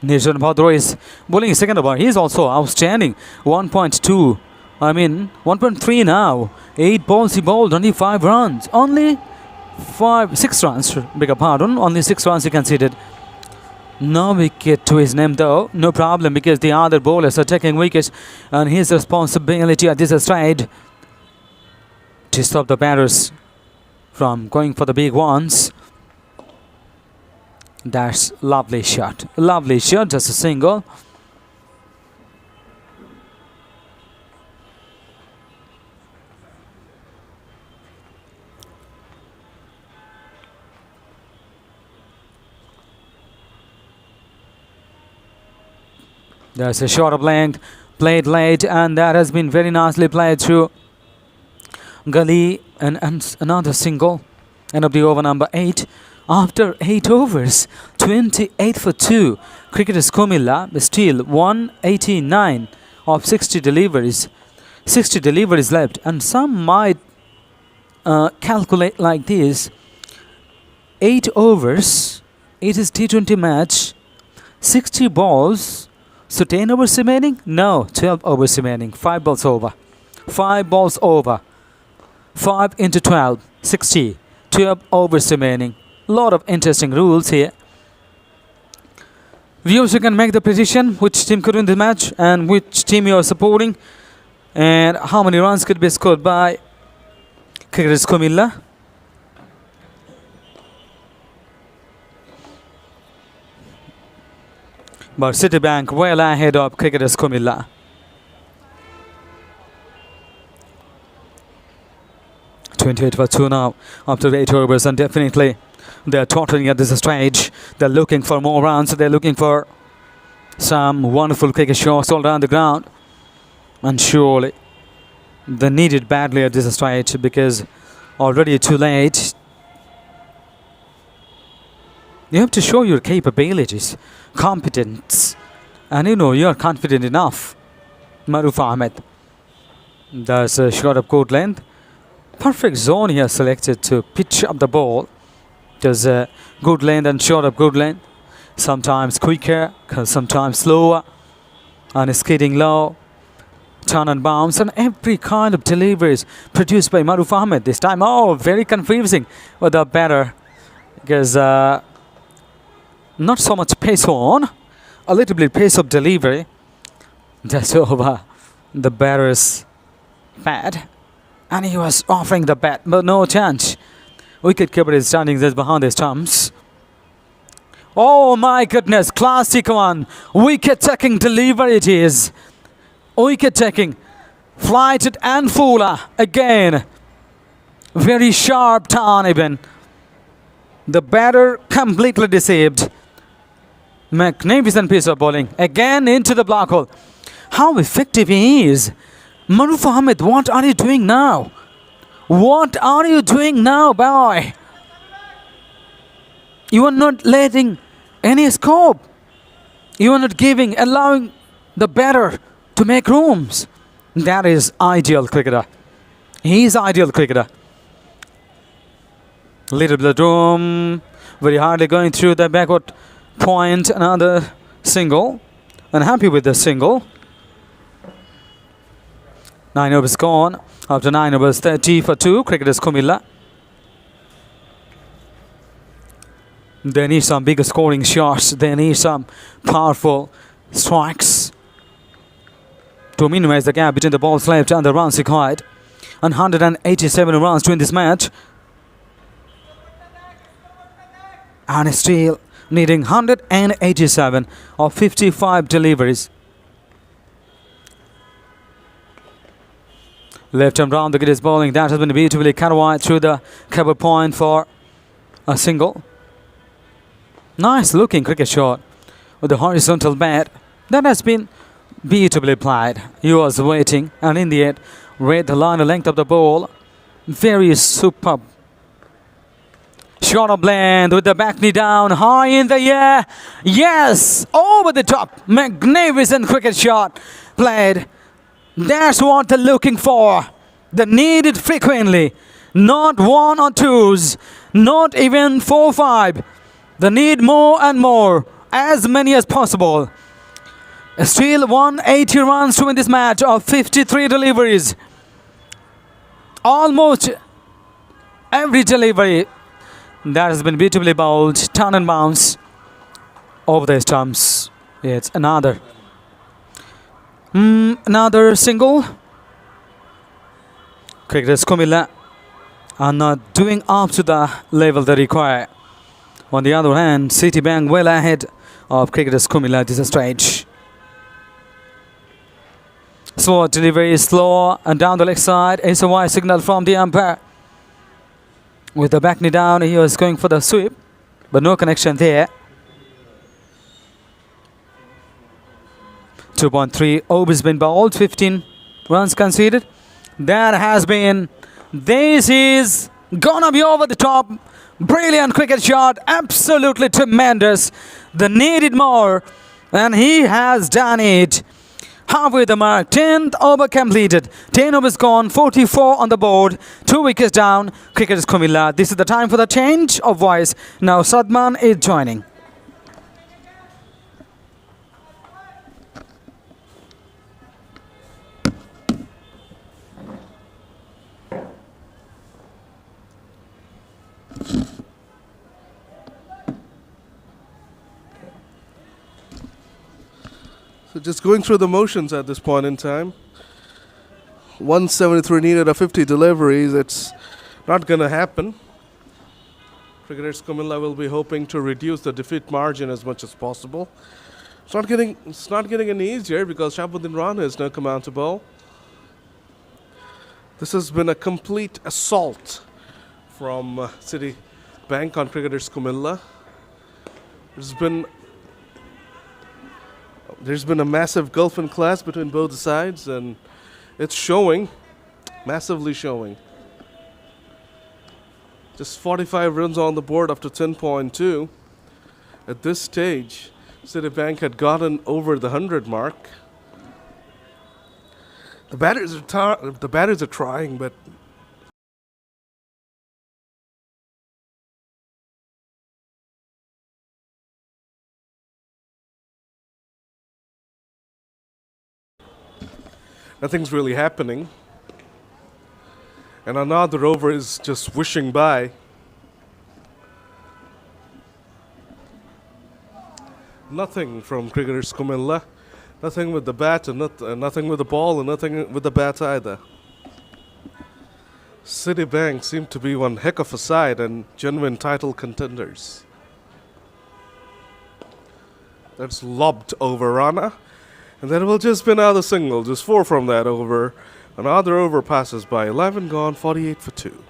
Nishan Bhadro is bowling second over. He is also outstanding. 1.2. 1.3 now. 8 balls he bowled, only 5 runs. Only 6 runs. Beg your pardon. Only 6 runs he conceded. No wicket to his name though. No problem, because the other bowlers are taking wickets, and his responsibility at this side to stop the batters from going for the big ones. That's lovely shot. Lovely shot, just a single. There's a shot of length, played late, and that has been very nicely played through Gully, and another single. End of the over number 8. After 8 overs, 28 for 2. Cricketers Comilla still 189 of 60 deliveries. 60 deliveries left, and some might calculate like this. 8 overs, it is T20 match, 60 balls, so 10 overs remaining? No, 12 overs remaining, 5 balls over. 5 balls over. 5 into 12, 60, 12 overs remaining. Lot of interesting rules here. Viewers, you can make the prediction which team could win the match and which team you are supporting, and how many runs could be scored by cricketers Comilla. But Citibank well ahead of cricketers Comilla. .28 for 2 now after 8 overs, and definitely they're tottering at this stage. They're looking for more runs. They're looking for some wonderful cricket shots all around the ground. And surely they need it badly at this stage, because already too late. You have to show your capabilities, competence, and you're confident enough. Maruf Ahmed. There's a shot of good length. Perfect zone here selected to pitch up the ball. There's a good length and short of good length. Sometimes quicker, sometimes slower. And skidding low. Turn and bounce, and every kind of deliveries produced by Maruf Ahmed this time. Oh, very confusing with the batter, because not so much pace on, a little bit pace of delivery. That's over the batter's pad, and he was offering the bat, but no chance. Wicket keeper is standing just behind his stumps. Oh my goodness, classic one. Wicket taking delivery it is. Wicket taking. Flighted and fuller again. Very sharp turn even. The batter completely deceived. Magnificent piece of bowling. Again into the black hole. How effective he is. Maruf Ahmed, what are you doing now? What are you doing now, boy? You are not letting any scope. You are not allowing the batter to make rooms. That is ideal cricketer. He is ideal cricketer. Little bit of room. Very hardly going through the backward point. Another single. Unhappy with the single. 9 overs gone. After 9 overs, 30 for 2. Cricketers Comilla. They need some bigger scoring shots. They need some powerful strikes to minimize the gap between the balls left and the runs required. 187 runs to win this match. And still needing 187 of 55 deliveries. Left and round the grid is bowling. That has been beautifully carried through the cover point for a single. Nice looking cricket shot with the horizontal bat. That has been beautifully played. He was waiting and in the end read the line and length of the ball. Very superb. Shot of blend with the back knee down, high in the air. Yes, over the top. Magnificent cricket shot played. That's what they're looking for. They need it frequently. Not one or twos, not even 4 or 5. They need more and more, as many as possible. Still 180 runs to win this match of 53 deliveries. Almost every delivery that has been beautifully bowled, turn and bounce over the stumps. It's another single. Cricketers Comilla are not doing up to the level they require. On the other hand, Citibank well ahead of cricketers Comilla at this stage. Slow delivery, slow and down the leg side. It's a wide signal from the umpire. With the back knee down, he was going for the sweep, but no connection there. 2.3 overs been bowled, 15 runs conceded. This is gonna be over the top. Brilliant cricket shot, absolutely tremendous. They needed more, and he has done it. Halfway the mark, 10th over completed. 10 overs gone, 44 on the board, 2 wickets down. Cricketers Comilla. This is the time for the change of voice. Now Sadman is joining. So just going through the motions at this point in time. 173 needed of 50 deliveries. It's not going to happen. Cricketers Comilla will be hoping to reduce the defeat margin as much as possible. It's not getting any easier because Shahabuddin Rana has now come out to bowl. This has been a complete assault from Citibank on Cricketers Comilla. There's been a massive gulf in class between both sides, and it's showing, massively showing. Just 45 runs on the board after 10.2. At this stage, Citibank had gotten over the 100 mark. The batters are trying, but nothing's really happening. And another over is just wishing by. Nothing from Cricketers Comilla. Nothing with the bat and nothing with the ball and nothing with the bat either. Citibank seem to be one heck of a side and genuine title contenders. That's lobbed over Rana. And then it will just be another single, just 4 from that over. Another over passes by, 11 gone, 48 for 2.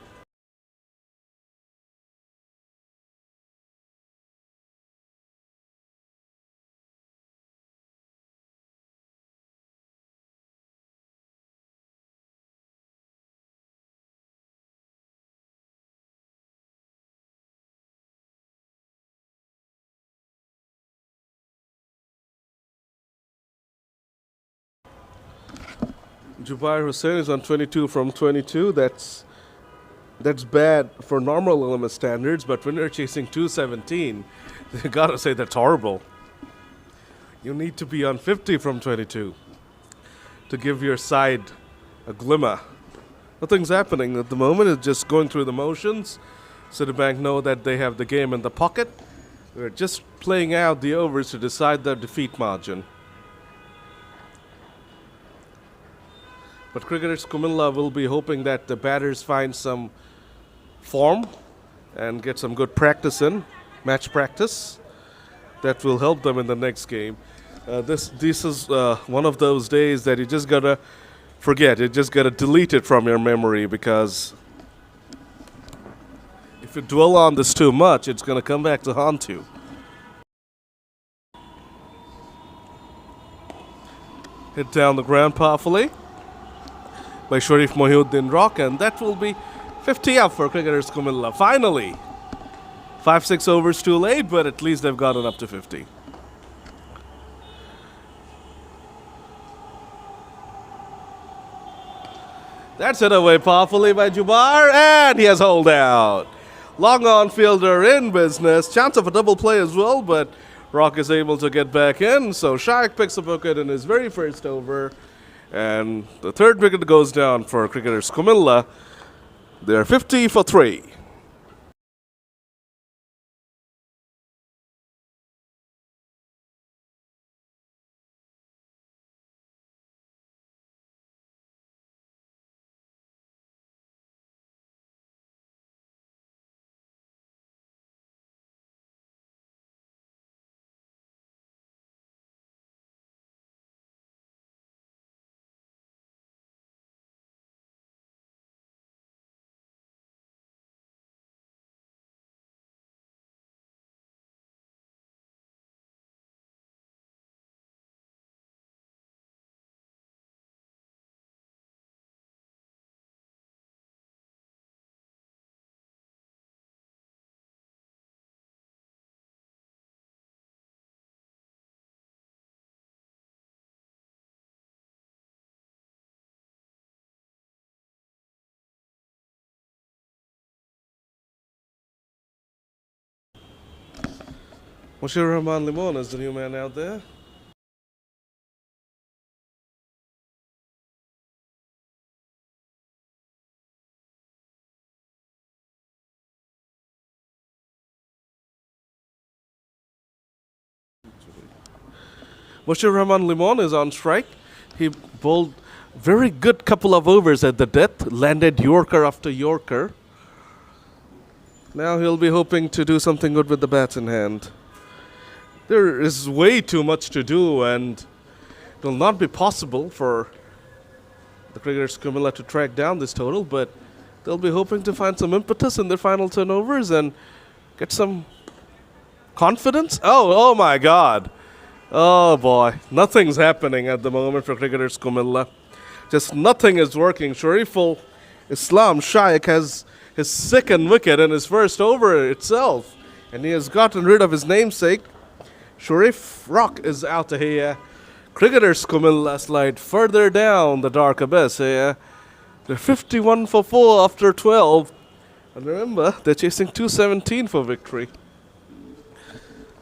Jubair Hussain is on 22 from 22. That's bad for normal limit standards, but when you're chasing 217, you gotta say that's horrible. You need to be on 50 from 22 to give your side a glimmer. Nothing's happening at the moment. It's just going through the motions. Citibank know that they have the game in the pocket, We're just playing out the overs to decide the defeat margin. But cricketers Comilla will be hoping that the batters find some form and get some good practice in, match practice. That will help them in the next game. This is one of those days that you just gotta forget. You just gotta delete it from your memory, because if you dwell on this too much, it's gonna come back to haunt you. Hit down the ground powerfully by Sharif Mohiuddin Rock, and that will be 50 up for cricketers Comilla. Finally, 5-6 overs too late, but at least they've gotten up to 50. That's hit away powerfully by Jubar, and he has holed out. Long on fielder in business. Chance of a double play as well, but Rock is able to get back in. So Shaikh picks a wicket in his very first over. And the third wicket goes down for cricketers Comilla. They're 50 for 3. Mushir Rahman Limon is the new man out there. Mushir Rahman Limon is on strike. He bowled very good couple of overs at the death, landed Yorker after Yorker. Now he'll be hoping to do something good with the bats in hand. There is way too much to do, and it will not be possible for the cricketers Comilla to track down this total, but they'll be hoping to find some impetus in their final turnovers and get some confidence. Oh my God. Oh boy, nothing's happening at the moment for cricketers Comilla. Just nothing is working. Shariful Islam Shaikh has his second wicket in his first over itself, and he has gotten rid of his namesake. Sharif Rock is out of here. Cricketers Comilla slide further down the dark abyss here. They're 51 for 4 after 12. And remember, they're chasing 217 for victory.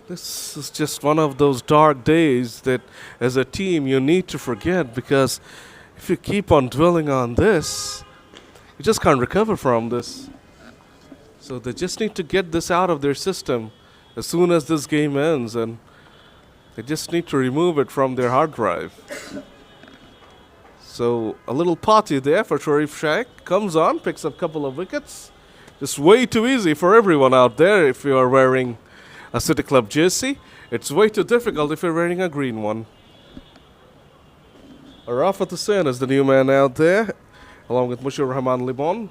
This is just one of those dark days that as a team you need to forget, because if you keep on dwelling on this, you just can't recover from this. So they just need to get this out of their system as soon as this game ends, and they just need to remove it from their hard drive. So a little party there for Sharif Shaikh. Comes on, picks up a couple of wickets. Just way too easy for everyone out there if you are wearing a City Club jersey. It's way too difficult if you're wearing a green one. Arafat Hussain is the new man out there, along with Mushir Rahman Libon.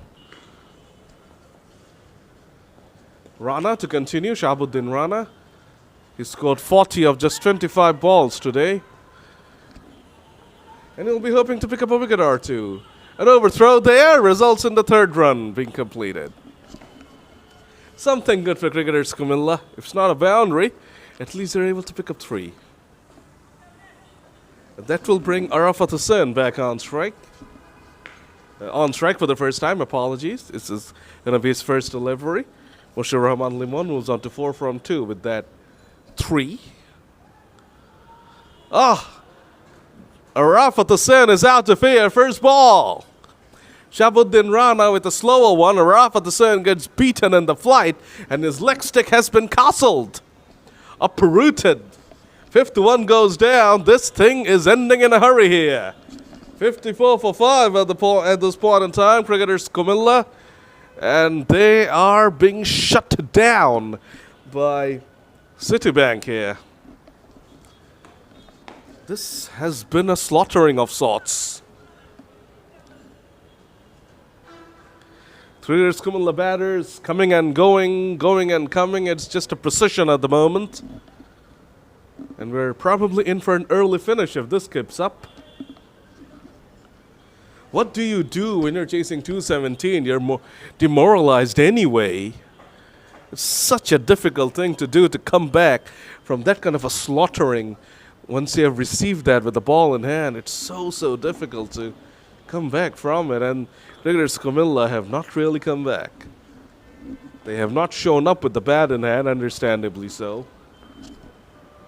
Rana to continue, Shahabuddin Rana. He scored 40 of just 25 balls today. And he'll be hoping to pick up a wicket or two. An overthrow there results in the third run being completed. Something good for cricketers Comilla. If it's not a boundary, at least they're able to pick up 3. And that will bring Arafat Hussain back on strike. On strike for the first time, apologies. This is going to be his first delivery. Mushir Rahman Limon moves on to 4 from 2 with that 3. Arafat Hussain is out of here. First ball. Shahabuddin Rana with a slower one. Arafat Hussain gets beaten in the flight, and his leg stick has been castled. uprooted. Fifth one goes down. This thing is ending in a hurry here. 54 for 5 at this point in time. Cricketers Comilla. And they are being shut down by Citibank here. This has been a slaughtering of sorts. Cricketers Comilla batters coming and going, going and coming. It's just a precision at the moment. And we're probably in for an early finish if this keeps up. What do you do when you're chasing 217? You're demoralized anyway. It's such a difficult thing to do, to come back from that kind of a slaughtering. Once you have received that with the ball in hand, it's so difficult to come back from it. And Cricketers Comilla have not really come back. They have not shown up with the bat in hand, understandably so.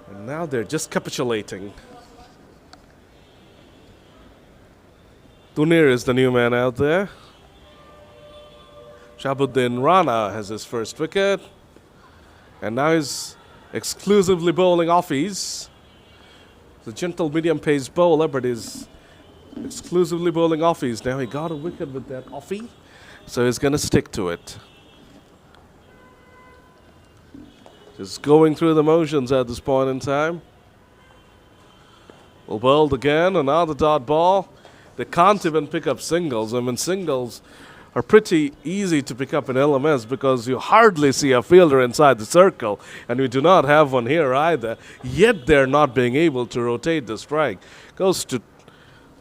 And now they're just capitulating. Tunir is the new man out there. Shahabuddin Rana has his first wicket. And now he's exclusively bowling offies. He's a gentle medium-paced bowler, but he's exclusively bowling offies. Now he got a wicket with that offie, so he's going to stick to it. Just going through the motions at this point in time. Well, bowled again, another dot ball. They can't even pick up singles. I mean, singles are pretty easy to pick up in LMS because you hardly see a fielder inside the circle, and we do not have one here either. Yet they're not being able to rotate the strike. Goes to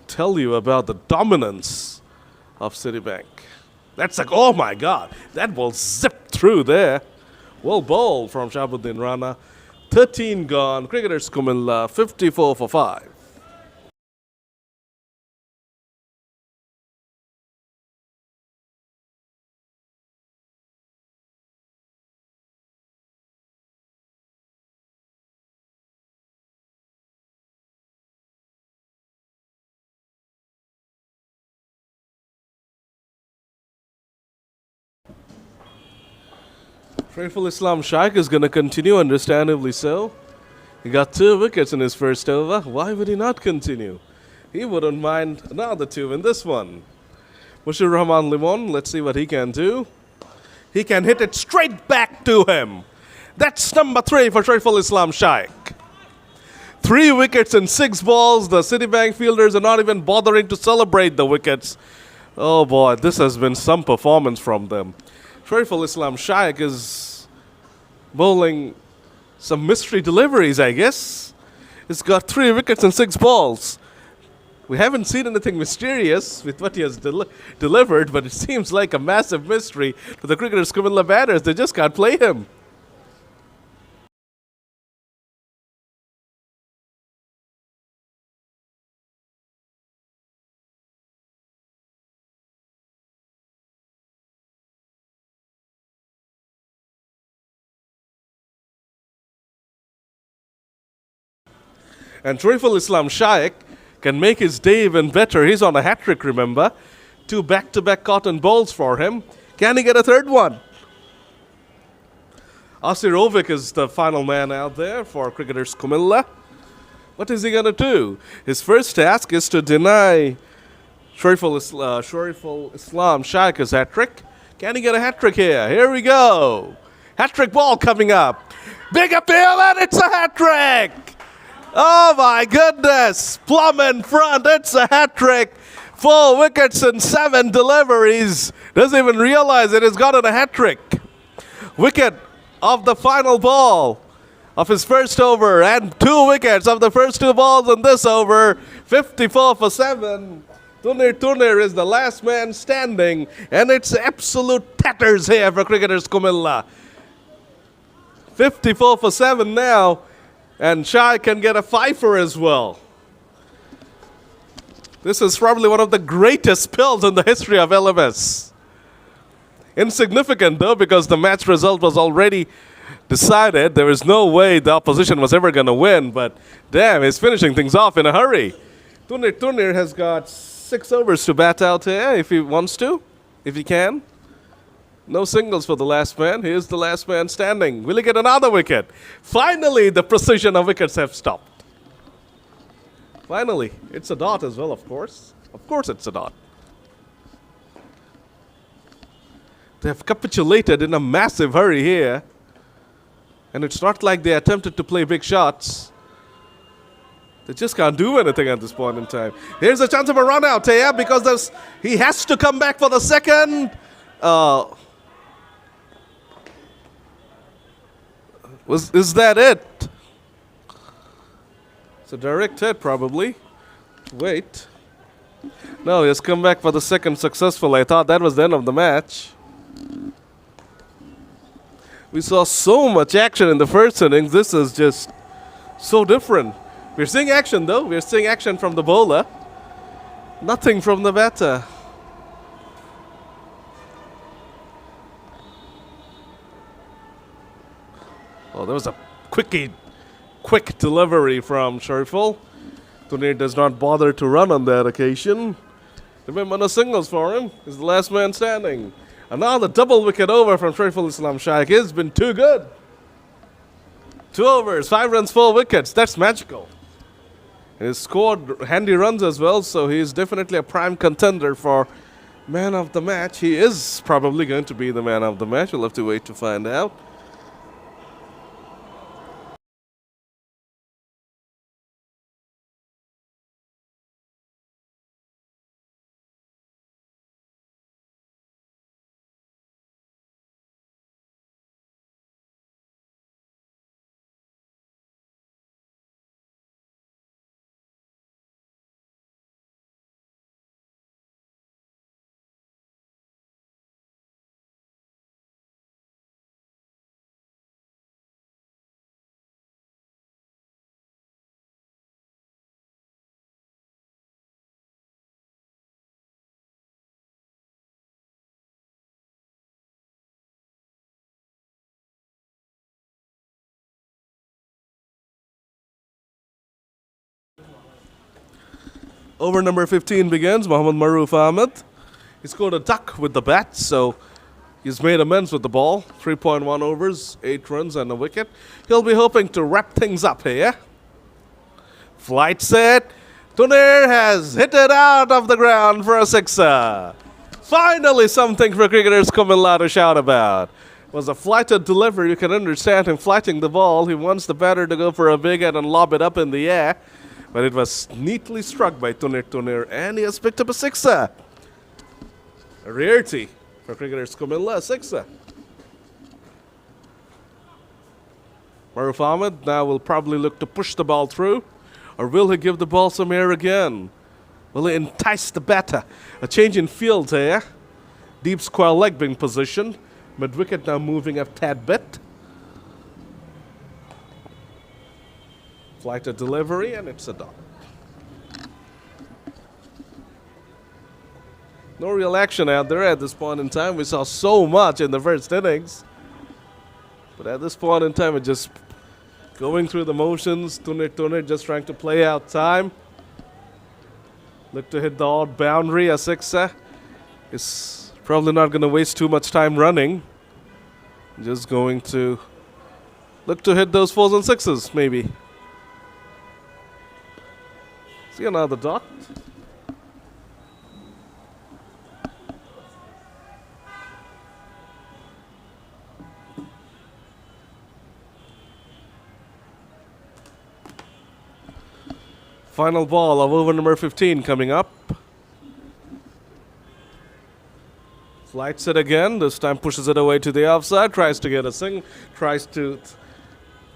tell you about the dominance of Citibank. That's like, oh my God, that ball zipped through there. Well bowled from Shahabuddin Rana. 13 gone. Cricketers Comilla 54 for 5. Faithful Islam Shaikh is going to continue, understandably so. He got 2 wickets in his first over. Why would he not continue? He wouldn't mind another 2 in this one. Mushir Rahman Limon, let's see what he can do. He can hit it straight back to him. That's number 3 for Faithful Islam Shaikh. 3 wickets in 6 balls. The Citibank fielders are not even bothering to celebrate the wickets. Oh boy, this has been some performance from them. Faithful Islam Shaikh is bowling some mystery deliveries, I guess. It's got 3 wickets and 6 balls. We haven't seen anything mysterious with what he has delivered, but it seems like a massive mystery to the Cricketers Comilla batters. They just can't play him. And Faithful Islam Shaikh can make his day even better. He's on a hat-trick, remember. 2 back-to-back cotton bowls for him. Can he get a third one? Asirovic is the final man out there for Cricketers Comilla. What is he going to do? His first task is to deny Faithful Islam Shaikh his hat-trick. Can he get a hat-trick here? Here we go. Hat-trick ball coming up. Big appeal, and it's a hat-trick! Oh my goodness! Plumb in front, it's a hat-trick. 4 wickets and 7 deliveries. Doesn't even realize it has gotten a hat-trick. Wicket of the final ball of his first over, and 2 wickets of the first 2 balls in this over. 54 for 7. Tunir is the last man standing, and it's absolute tatters here for Cricketers Comilla. 54 for 7 now. And Shai can get a fifer as well. This is probably one of the greatest spills in the history of LMS. Insignificant though, because the match result was already decided. There was no way the opposition was ever going to win. But damn, he's finishing things off in a hurry. Tunir has got 6 overs to bat out here if he wants to, if he can. No singles for the last man. Here's the last man standing. Will he get another wicket? Finally, the precision of wickets have stopped. Finally, it's a dot as well, of course. Of course it's a dot. They have capitulated in a massive hurry here. And it's not like they attempted to play big shots. They just can't do anything at this point in time. Here's a chance of a run out here because he has to come back for the second. Is that it? It's a direct hit, probably. Wait. No, he has come back for the second successful. I thought that was the end of the match. We saw so much action in the first innings. This is just so different. We're seeing action, though. We're seeing action from the bowler. Nothing from the batter. Oh, there was a quick delivery from Shariful. Tunir does not bother to run on that occasion. Remember, no singles for him. He's the last man standing. And now the double wicket over from Shariful Islam Shaikh has been too good. 2 overs, 5 runs, 4 wickets. That's magical. And he's scored handy runs as well, so he's definitely a prime contender for man of the match. He is probably going to be the man of the match. We'll have to wait to find out. Over number 15 begins. Mohammad Maroof Ahmed. He scored a duck with the bat, so he's made amends with the ball. 3.1 overs, 8 runs and a wicket. He'll be hoping to wrap things up here. Flight set. Tunir has hit it out of the ground for a sixer. Finally something for cricketers Comilla to shout about. It was a flighted delivery. You can understand him flighting the ball. He wants the batter to go for a big hit and lob it up in the air. But it was neatly struck by Tunir, and he has picked up a sixer. A rarity for cricketers Comilla, a sixer. Maroof Ahmed now will probably look to push the ball through, or will he give the ball some air again? Will he entice the batter? A change in field here. Deep square leg being positioned. Mid-wicket now moving a tad bit. Flighted delivery, and it's a dot. No real action out there at this point in time. We saw so much in the first innings. But at this point in time, it's just going through the motions. Tunir just trying to play out time. Look to hit the odd boundary, a sixer. Is probably not going to waste too much time running. Just going to look to hit those 4s and 6s, maybe. See another dot. Final ball of over number 15 coming up. Flights it again. This time pushes it away to the offside. Tries to get a sing. Tries to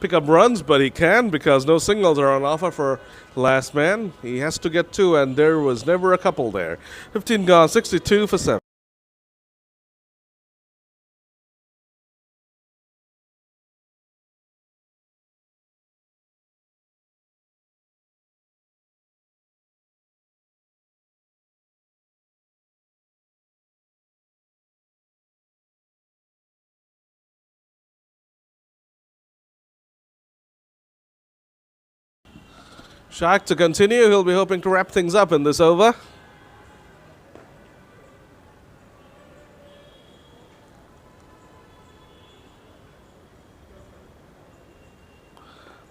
pick up runs, but he can because no singles are on offer for last man. He has to get 2, and there was never a couple there. 15 gone, 62 for 7. Shaikh to continue. He'll be hoping to wrap things up in this over.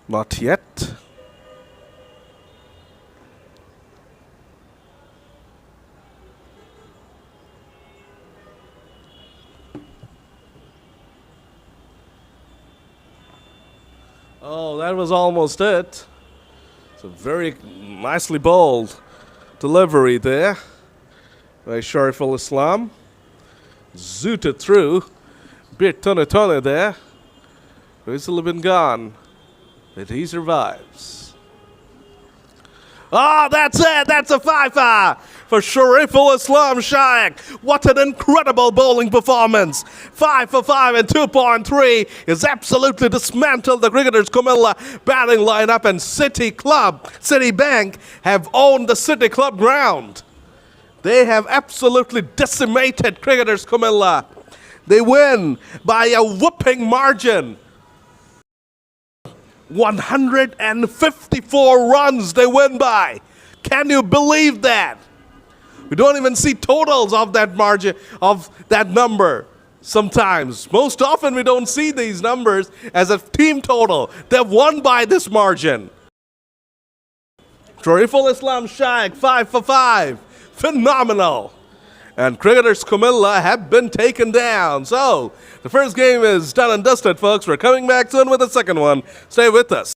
Not yet. Oh, that was almost it. It's a very nicely bowled delivery there by Shariful Islam. Zooted through. Bit tone there. Whistle have been gone. But he survives. Ah, that's it. That's a fifer for Shariful Islam Shaikh. What an incredible bowling performance. 5 for 5 and 2.3 is absolutely dismantled the cricketers' Comilla batting lineup, and Citibank have owned the City Club ground. They have absolutely decimated cricketers' Comilla. They win by a whooping margin. 154 runs they win by. Can you believe that? We don't even see totals of that margin, of that number sometimes. Most often we don't see these numbers as a team total. They've won by this margin. Shariful Islam Shaikh, 5 for 5. Phenomenal. And cricketers Comilla have been taken down. So, the first game is done and dusted, folks. We're coming back soon with the second one. Stay with us.